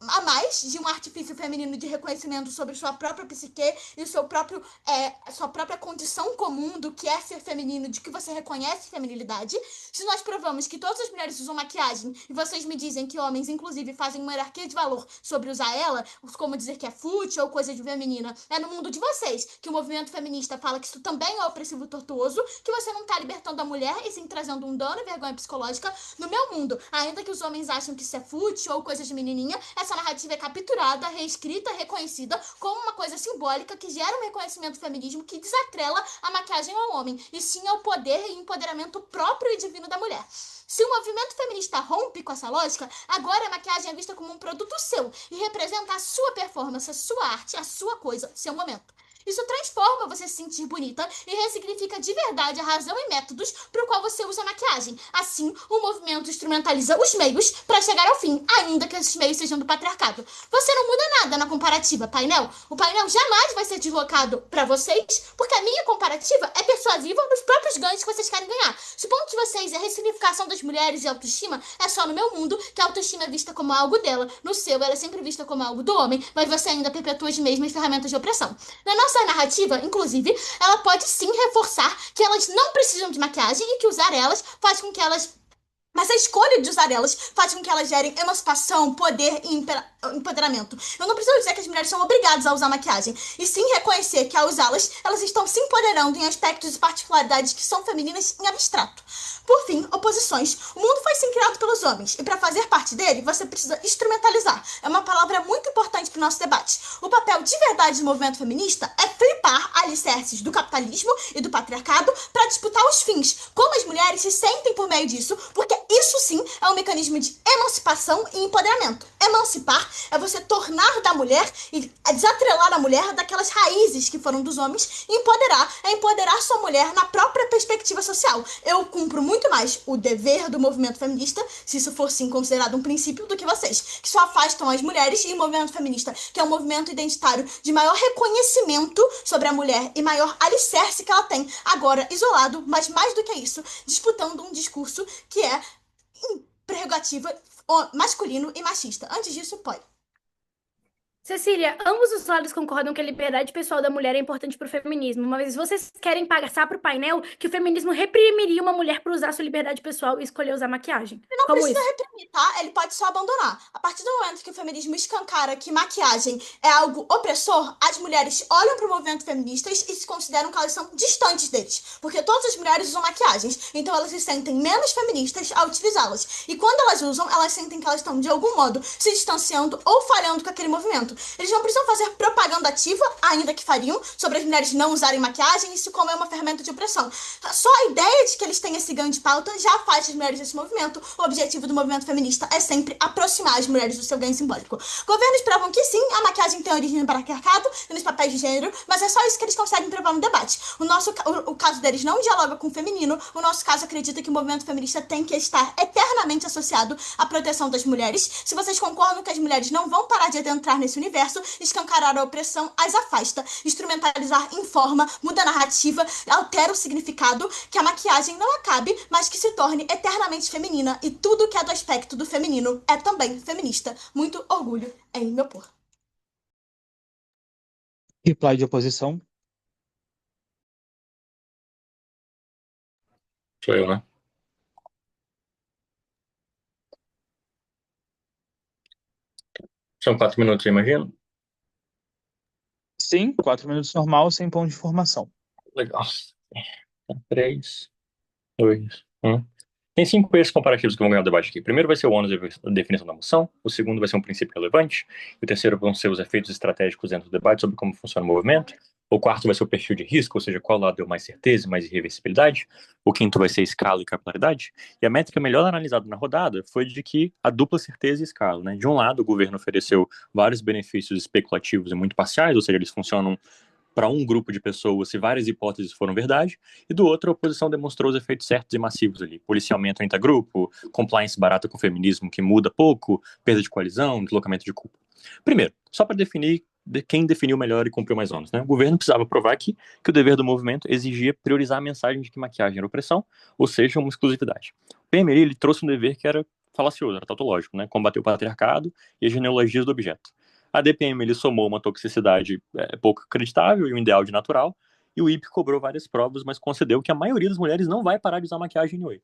a mais de um artifício feminino de reconhecimento sobre sua própria psique e sua própria condição comum do que é ser feminino, de que você reconhece feminilidade. se nós provamos que todas as mulheres usam maquiagem e vocês me dizem que homens, inclusive, fazem uma hierarquia de valor sobre usar ela, como dizer que é fútil ou coisa de feminina, é no mundo de vocês que o movimento feminista fala que isso também é opressivo e tortuoso, que você não tá libertando a mulher e sim trazendo um dano e vergonha psicológica. No meu mundo, ainda que os homens acham que isso é fútil ou coisa de menininha, essa narrativa é capturada, reescrita, reconhecida como uma coisa simbólica que gera um reconhecimento do feminismo que desatrela a maquiagem ao homem, e sim ao poder e empoderamento próprio e divino da mulher. Se o movimento feminista rompe com essa lógica, agora a maquiagem é vista como um produto seu e representa a sua performance, a sua arte, a sua coisa, seu momento. Isso transforma você se sentir bonita e ressignifica de verdade a razão e métodos para o qual você usa a maquiagem. Assim, o movimento instrumentaliza os meios para chegar ao fim, ainda que esses meios sejam do patriarcado. Você não muda nada na comparativa, painel. O painel jamais vai ser deslocado para vocês, porque a minha comparativa é persuasiva nos próprios ganhos que vocês querem ganhar. Se o ponto de vocês é ressignificação das mulheres e autoestima, é só no meu mundo que a autoestima é vista como algo dela. No seu, ela é sempre vista como algo do homem, mas você ainda perpetua as mesmas ferramentas de opressão. Na nossa narrativa, inclusive, ela pode sim reforçar que elas não precisam de maquiagem e que usar elas faz com que elas... Mas a escolha de usar elas faz com que elas gerem emancipação, poder e empoderamento. Eu não preciso dizer que as mulheres são obrigadas a usar maquiagem, e sim reconhecer que ao usá-las, elas estão se empoderando em aspectos e particularidades que são femininas em abstrato. Por fim, oposições. O mundo foi sim criado pelos homens, e para fazer parte dele, você precisa instrumentalizar. É uma palavra muito importante para o nosso debate. O papel de verdade do movimento feminista é flipar alicerces do capitalismo e do patriarcado para disputar os fins. Como as mulheres se sentem por meio disso, porque isso sim é um mecanismo de emancipação e empoderamento. Emancipar é você tornar da mulher e desatrelar a mulher daquelas raízes que foram dos homens, e empoderar é empoderar sua mulher na própria perspectiva social. Eu cumpro muito mais o dever do movimento feminista, se isso for sim considerado um princípio, do que vocês, que só afastam as mulheres, e o movimento feminista, que é um movimento identitário de maior reconhecimento sobre a mulher e maior alicerce que ela tem, agora isolado, mas mais do que isso, disputando um discurso que é prerrogativa masculino e machista. Antes disso, pode. Cecília, ambos os lados concordam que a liberdade pessoal da mulher é importante para o feminismo, mas vocês querem passar para o painel que o feminismo reprimiria uma mulher por usar sua liberdade pessoal e escolher usar maquiagem. Ele não Como precisa isso? reprimir, tá? Ele pode só abandonar. A partir do momento que o feminismo escancara que maquiagem é algo opressor, as mulheres olham para o movimento feminista e se consideram que elas são distantes deles. Porque todas as mulheres usam maquiagens, então elas se sentem menos feministas ao utilizá-las. E quando elas usam, elas sentem que elas estão, de algum modo, se distanciando ou falhando com aquele movimento. Eles não precisam fazer propaganda ativa, ainda que fariam, sobre as mulheres não usarem maquiagem, isso como é uma ferramenta de opressão. Só a ideia de que eles têm esse ganho de pauta já afasta as mulheres desse movimento. O objetivo do movimento feminista é sempre aproximar as mulheres do seu ganho simbólico. Governos provam que sim, a maquiagem tem origem no patriarcado e nos papéis de gênero, mas é só isso que eles conseguem provar no debate. O caso deles não dialoga com o feminino, o nosso caso acredita que o movimento feminista tem que estar eternamente associado à proteção das mulheres. Se vocês concordam que as mulheres não vão parar de adentrar nesse universo, escancarar a opressão as afasta. Instrumentalizar informa, muda a narrativa, altera o significado, que a maquiagem não acabe, mas que se torne eternamente feminina, e tudo que é do aspecto do feminino é também feminista. Muito orgulho em me opor. Reply de oposição. Sou eu, né? São 4 minutos, eu imagino. Sim, 4 minutos normal, sem ponto de formação. Legal. 3, 2, 1. Tem 5 eixos comparativos que vão ganhar o debate aqui. O primeiro vai ser o ônus da definição da moção, o segundo vai ser um princípio relevante, e o terceiro vão ser os efeitos estratégicos dentro do debate sobre como funciona o movimento, o quarto vai ser o perfil de risco, ou seja, qual lado deu mais certeza e mais irreversibilidade, o quinto vai ser escala e capilaridade, e a métrica melhor analisada na rodada foi de que a dupla certeza e escala, né? De um lado, o governo ofereceu vários benefícios especulativos e muito parciais, ou seja, eles funcionam para um grupo de pessoas se várias hipóteses foram verdade, e do outro a oposição demonstrou os efeitos certos e massivos ali, policiamento intergrupo, compliance barata com feminismo que muda pouco, perda de coalizão, deslocamento de culpa. Primeiro, só para definir quem definiu melhor e cumpriu mais ônus, né? O governo precisava provar que o dever do movimento exigia priorizar a mensagem de que maquiagem era opressão, ou seja, uma exclusividade. O PMI ele trouxe um dever que era falacioso, era tautológico, né? Combater o patriarcado e as genealogias do objeto. A DPM ele somou uma toxicidade pouco acreditável e um ideal de natural, e o IP cobrou várias provas, mas concedeu que a maioria das mulheres não vai parar de usar maquiagem anyway.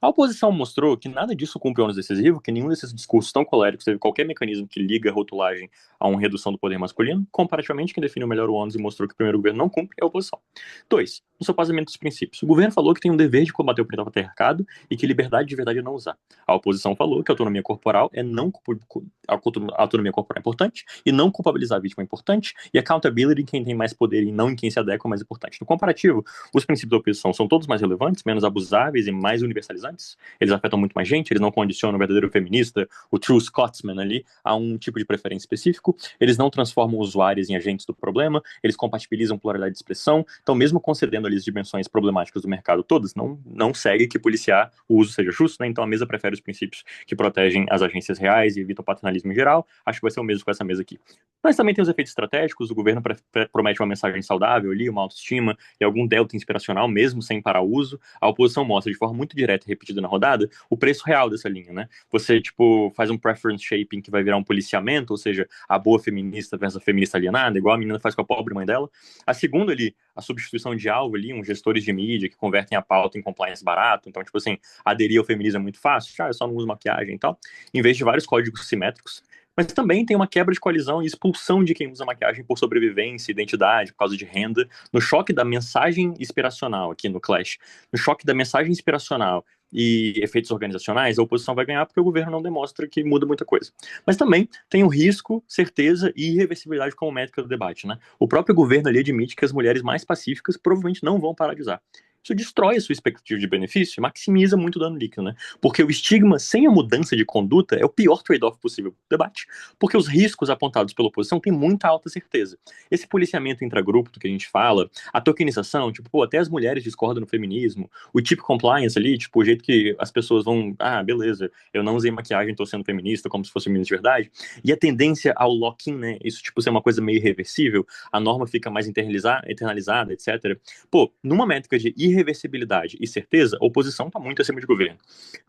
A oposição mostrou que nada disso cumpre ônus decisivo, que nenhum desses discursos tão coléricos teve qualquer mecanismo que liga a rotulagem a uma redução do poder masculino. Comparativamente, quem definiu melhor o ônus e mostrou que o primeiro governo não cumpre é a oposição. 2. No seu pasamento dos princípios. O governo falou que tem um dever de combater o patriarcado e que liberdade de verdade é não usar. A oposição falou que a autonomia corporal é não a autonomia corporal é importante e não culpabilizar a vítima é importante e accountability em quem tem mais poder e não em quem se adequa é mais importante. No comparativo, os princípios da oposição são todos mais relevantes, menos abusáveis e mais universalizantes. Eles afetam muito mais gente, eles não condicionam o verdadeiro feminista, o true Scotsman ali, a um tipo de preferência específico, eles não transformam usuários em agentes do problema, eles compatibilizam pluralidade de expressão, então mesmo concedendo ali as dimensões problemáticas do mercado todas, não segue que policiar o uso seja justo, né? Então a mesa prefere os princípios que protegem as agências reais e evitam o paternalismo em geral. Acho que vai ser o mesmo com essa mesa aqui. Mas também tem os efeitos estratégicos, o governo promete uma mensagem saudável ali, uma autoestima e algum delta inspiracional, mesmo sem parar o uso. A oposição mostra de forma muito direta e repetida na rodada o preço real dessa linha, né? Você, tipo, faz um preference shaping que vai virar um policiamento, ou seja, a boa feminista versus a feminista alienada, igual a menina faz com a pobre mãe dela. A segunda ali, a substituição de alvo ali, uns gestores de mídia que convertem a pauta em compliance barato, então, tipo assim, aderir ao feminismo é muito fácil, eu só não uso maquiagem e tal, em vez de vários códigos simétricos. Mas também tem uma quebra de coalizão e expulsão de quem usa maquiagem por sobrevivência, identidade, por causa de renda, no choque da mensagem inspiracional aqui no Clash, no choque da mensagem inspiracional e efeitos organizacionais, a oposição vai ganhar porque o governo não demonstra que muda muita coisa. Mas também tem o risco, certeza e irreversibilidade como métrica do debate, né? O próprio governo ali admite que as mulheres mais pacíficas provavelmente não vão parar de usar. Isso destrói a sua expectativa de benefício e maximiza muito o dano líquido, né? Porque o estigma sem a mudança de conduta é o pior trade-off possível do debate. Porque os riscos apontados pela oposição têm muita alta certeza. Esse policiamento intragrupo do que a gente fala, a tokenização, tipo, pô, até as mulheres discordam no feminismo, o tipo compliance ali, tipo, o jeito que as pessoas vão, beleza, eu não usei maquiagem, tô sendo feminista, como se fosse feminista de verdade, e a tendência ao lock-in, né, isso, tipo, ser uma coisa meio irreversível, a norma fica mais internalizada, etc. Pô, numa métrica de irreversibilidade e certeza, a oposição está muito acima de governo.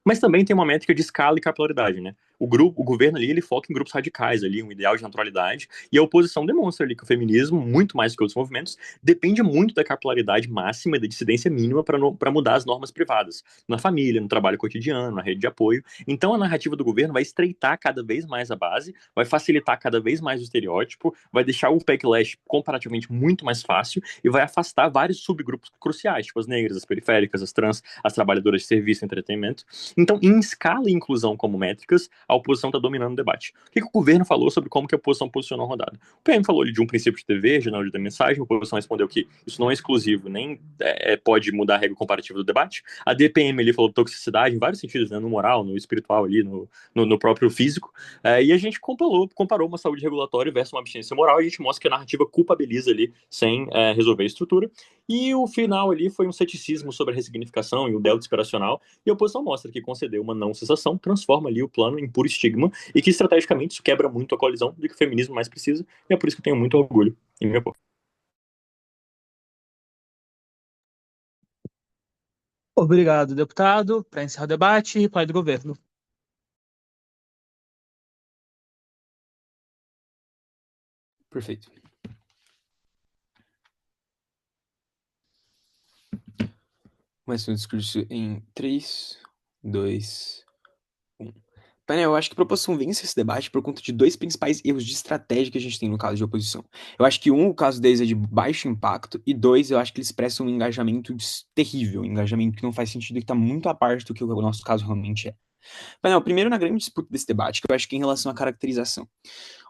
Mas também tem uma métrica de escala e capilaridade, né? O governo ali, ele foca em grupos radicais ali, um ideal de naturalidade, e a oposição demonstra ali que o feminismo, muito mais que outros movimentos, depende muito da capilaridade máxima e da dissidência mínima para mudar as normas privadas, na família, no trabalho cotidiano, na rede de apoio. Então a narrativa do governo vai estreitar cada vez mais a base, vai facilitar cada vez mais o estereótipo, vai deixar o backlash comparativamente muito mais fácil e vai afastar vários subgrupos cruciais, tipo as negras, as periféricas, as trans, as trabalhadoras de serviço e entretenimento. Então, em escala e inclusão como métricas, a oposição está dominando o debate. O que o governo falou sobre como que a oposição posicionou a rodada? O PM falou ali de um princípio de dever, de análise da mensagem, a oposição respondeu que isso não é exclusivo, nem pode mudar a regra comparativa do debate. A DPM ali falou de toxicidade em vários sentidos, né, no moral, no espiritual ali, no próprio físico, e a gente comparou uma saúde regulatória versus uma abstinência moral, e a gente mostra que a narrativa culpabiliza ali sem resolver a estrutura. E o final ali foi um ceticismo sobre a ressignificação e o delta inspiracional, e a oposição mostra que conceder uma não cessação transforma ali o plano em puro estigma, e que estrategicamente isso quebra muito a colisão do que o feminismo mais precisa, e é por isso que eu tenho muito orgulho em meu povo. Obrigado, deputado. Para encerrar o debate, reply do governo. Perfeito. Começa o discurso em 3, 2, 1. Painel, eu acho que a proposição vence esse debate por conta de dois principais erros de estratégia que a gente tem no caso de oposição. Eu acho que o caso deles é de baixo impacto, e dois, eu acho que eles expressam um engajamento terrível, um engajamento que não faz sentido e que está muito à parte do que o nosso caso realmente é. Painel, primeiro na grande disputa desse debate, que eu acho que é em relação à caracterização.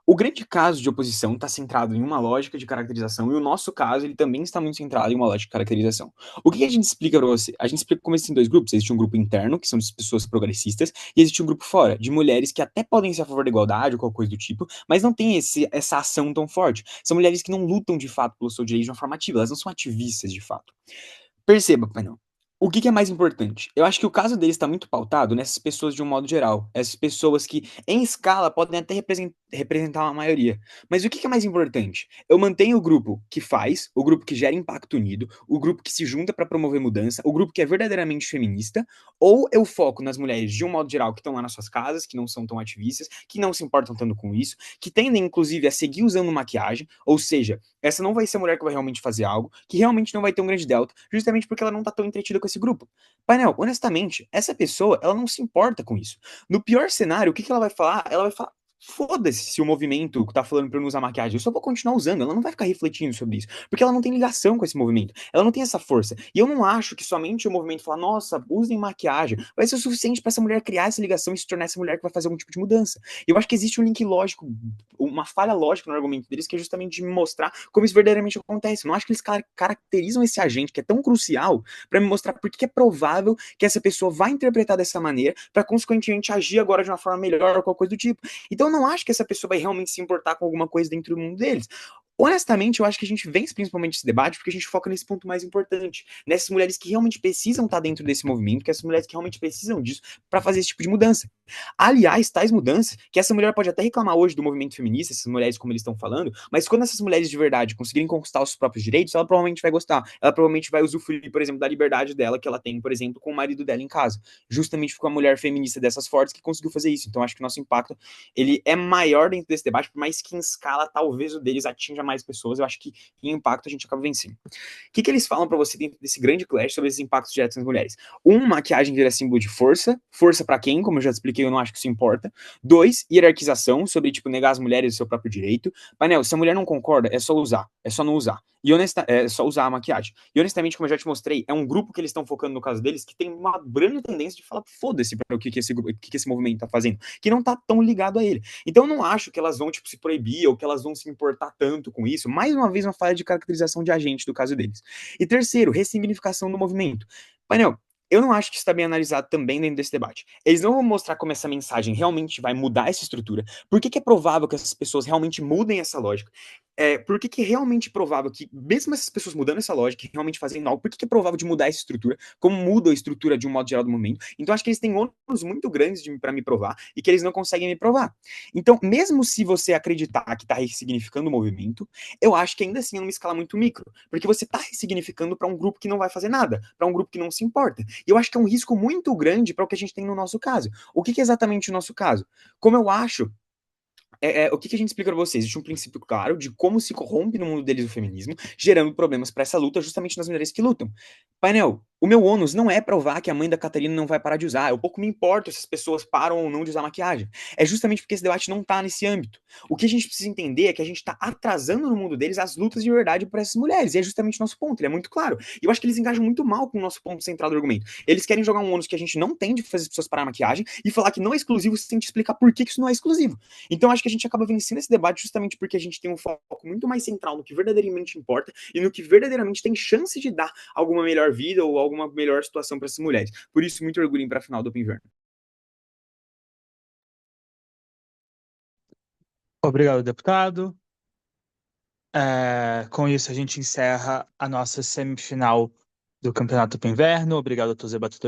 O grande caso de oposição está centrado em uma lógica de caracterização, e o nosso caso ele também está muito centrado em uma lógica de caracterização. O que a gente explica para você? A gente explica como existem dois grupos. Existe um grupo interno, que são de pessoas progressistas, e existe um grupo fora, de mulheres que até podem ser a favor da igualdade ou qualquer coisa do tipo, mas não tem essa ação tão forte. São mulheres que não lutam de fato pelo seu direito de uma forma ativa, elas não são ativistas de fato. Perceba, painel. O que é mais importante? Eu acho que o caso deles está muito pautado nessas pessoas de um modo geral. Essas pessoas que, em escala, podem até representar uma maioria. Mas o que é mais importante? Eu mantenho o grupo que faz, o grupo que gera impacto unido, o grupo que se junta para promover mudança, o grupo que é verdadeiramente feminista, ou eu foco nas mulheres, de um modo geral, que estão lá nas suas casas, que não são tão ativistas, que não se importam tanto com isso, que tendem, inclusive, a seguir usando maquiagem, ou seja, essa não vai ser a mulher que vai realmente fazer algo, que realmente não vai ter um grande delta, justamente porque ela não tá tão entretida com esse grupo. Painel, honestamente, essa pessoa, ela não se importa com isso. No pior cenário, o que ela vai falar? Ela vai falar, foda-se se o movimento tá falando pra eu não usar maquiagem, eu só vou continuar usando, ela não vai ficar refletindo sobre isso, porque ela não tem ligação com esse movimento, ela não tem essa força. E eu não acho que somente o movimento falar, nossa, usem maquiagem, vai ser o suficiente pra essa mulher criar essa ligação e se tornar essa mulher que vai fazer algum tipo de mudança. E eu acho que existe um link lógico, uma falha lógica no argumento deles, que é justamente de me mostrar como isso verdadeiramente acontece. Eu não acho que eles caracterizam esse agente, que é tão crucial, pra me mostrar por que é provável que essa pessoa vai interpretar dessa maneira, pra consequentemente agir agora de uma forma melhor ou qualquer coisa do tipo. Então eu não acho que essa pessoa vai realmente se importar com alguma coisa dentro do mundo deles. Honestamente, eu acho que a gente vence principalmente esse debate porque a gente foca nesse ponto mais importante, nessas mulheres que realmente precisam estar dentro desse movimento, que essas mulheres que realmente precisam disso para fazer esse tipo de mudança. Aliás, tais mudanças, que essa mulher pode até reclamar hoje do movimento feminista, essas mulheres como eles estão falando, mas quando essas mulheres de verdade conseguirem conquistar os próprios direitos, ela provavelmente vai gostar. Ela provavelmente vai usufruir, por exemplo, da liberdade dela que ela tem, por exemplo, com o marido dela em casa. Justamente com a mulher feminista dessas fortes que conseguiu fazer isso. Então acho que o nosso impacto ele é maior dentro desse debate, por mais que em escala talvez o deles atinja mais pessoas, eu acho que em impacto a gente acaba vencendo. O que eles falam para você dentro desse grande clash sobre esses impactos diretos nas mulheres? Maquiagem vira símbolo de força. Força para quem? Como eu já expliquei, eu não acho que isso importa. 2, hierarquização, sobre, tipo, negar as mulheres o seu próprio direito. Painel, se a mulher não concorda, é só usar. É só não usar. E é só usar a maquiagem. E honestamente, como eu já te mostrei, é um grupo que eles estão focando no caso deles que tem uma grande tendência de falar foda-se para o que esse movimento tá fazendo, que não tá tão ligado a ele. Então eu não acho que elas vão, tipo, se proibir ou que elas vão se importar tanto com isso. Mais uma vez, uma falha de caracterização de agente do caso deles. E terceiro, ressignificação do movimento. Painel, eu não acho que isso está bem analisado também dentro desse debate. Eles não vão mostrar como essa mensagem realmente vai mudar essa estrutura. Por que é provável que essas pessoas realmente mudem essa lógica? Por que é realmente provável que, mesmo essas pessoas mudando essa lógica e realmente fazendo algo, por que é provável de mudar essa estrutura? Como muda a estrutura de um modo geral do momento? Então, acho que eles têm ônus muito grandes para me provar e que eles não conseguem me provar. Então, mesmo se você acreditar que está ressignificando o movimento, eu acho que ainda assim é numa escala muito micro, porque você está ressignificando para um grupo que não vai fazer nada, para um grupo que não se importa. E eu acho que é um risco muito grande para o que a gente tem no nosso caso. O que é exatamente o nosso caso? Como eu acho o que a gente explica pra vocês? Existe um princípio claro de como se corrompe no mundo deles o feminismo, gerando problemas para essa luta justamente nas mulheres que lutam. Painel, o meu ônus não é provar que a mãe da Catarina não vai parar de usar. Eu pouco me importo se as pessoas param ou não de usar maquiagem. É justamente porque esse debate não tá nesse âmbito. O que a gente precisa entender é que a gente tá atrasando no mundo deles as lutas de verdade por essas mulheres. E é justamente o nosso ponto, ele é muito claro. E eu acho que eles engajam muito mal com o nosso ponto central do argumento. Eles querem jogar um ônus que a gente não tem de fazer as pessoas parar a maquiagem e falar que não é exclusivo sem te explicar por que isso não é exclusivo. Então acho que a gente acaba vencendo esse debate justamente porque a gente tem um foco muito mais central no que verdadeiramente importa e no que verdadeiramente tem chance de dar alguma melhor vida ou alguma melhor situação para essas mulheres. Por isso, muito orgulho para a final do Open Inverno. Obrigado, deputado. Com isso, a gente encerra a nossa semifinal do Campeonato Open Inverno. Obrigado a todos os debatedores.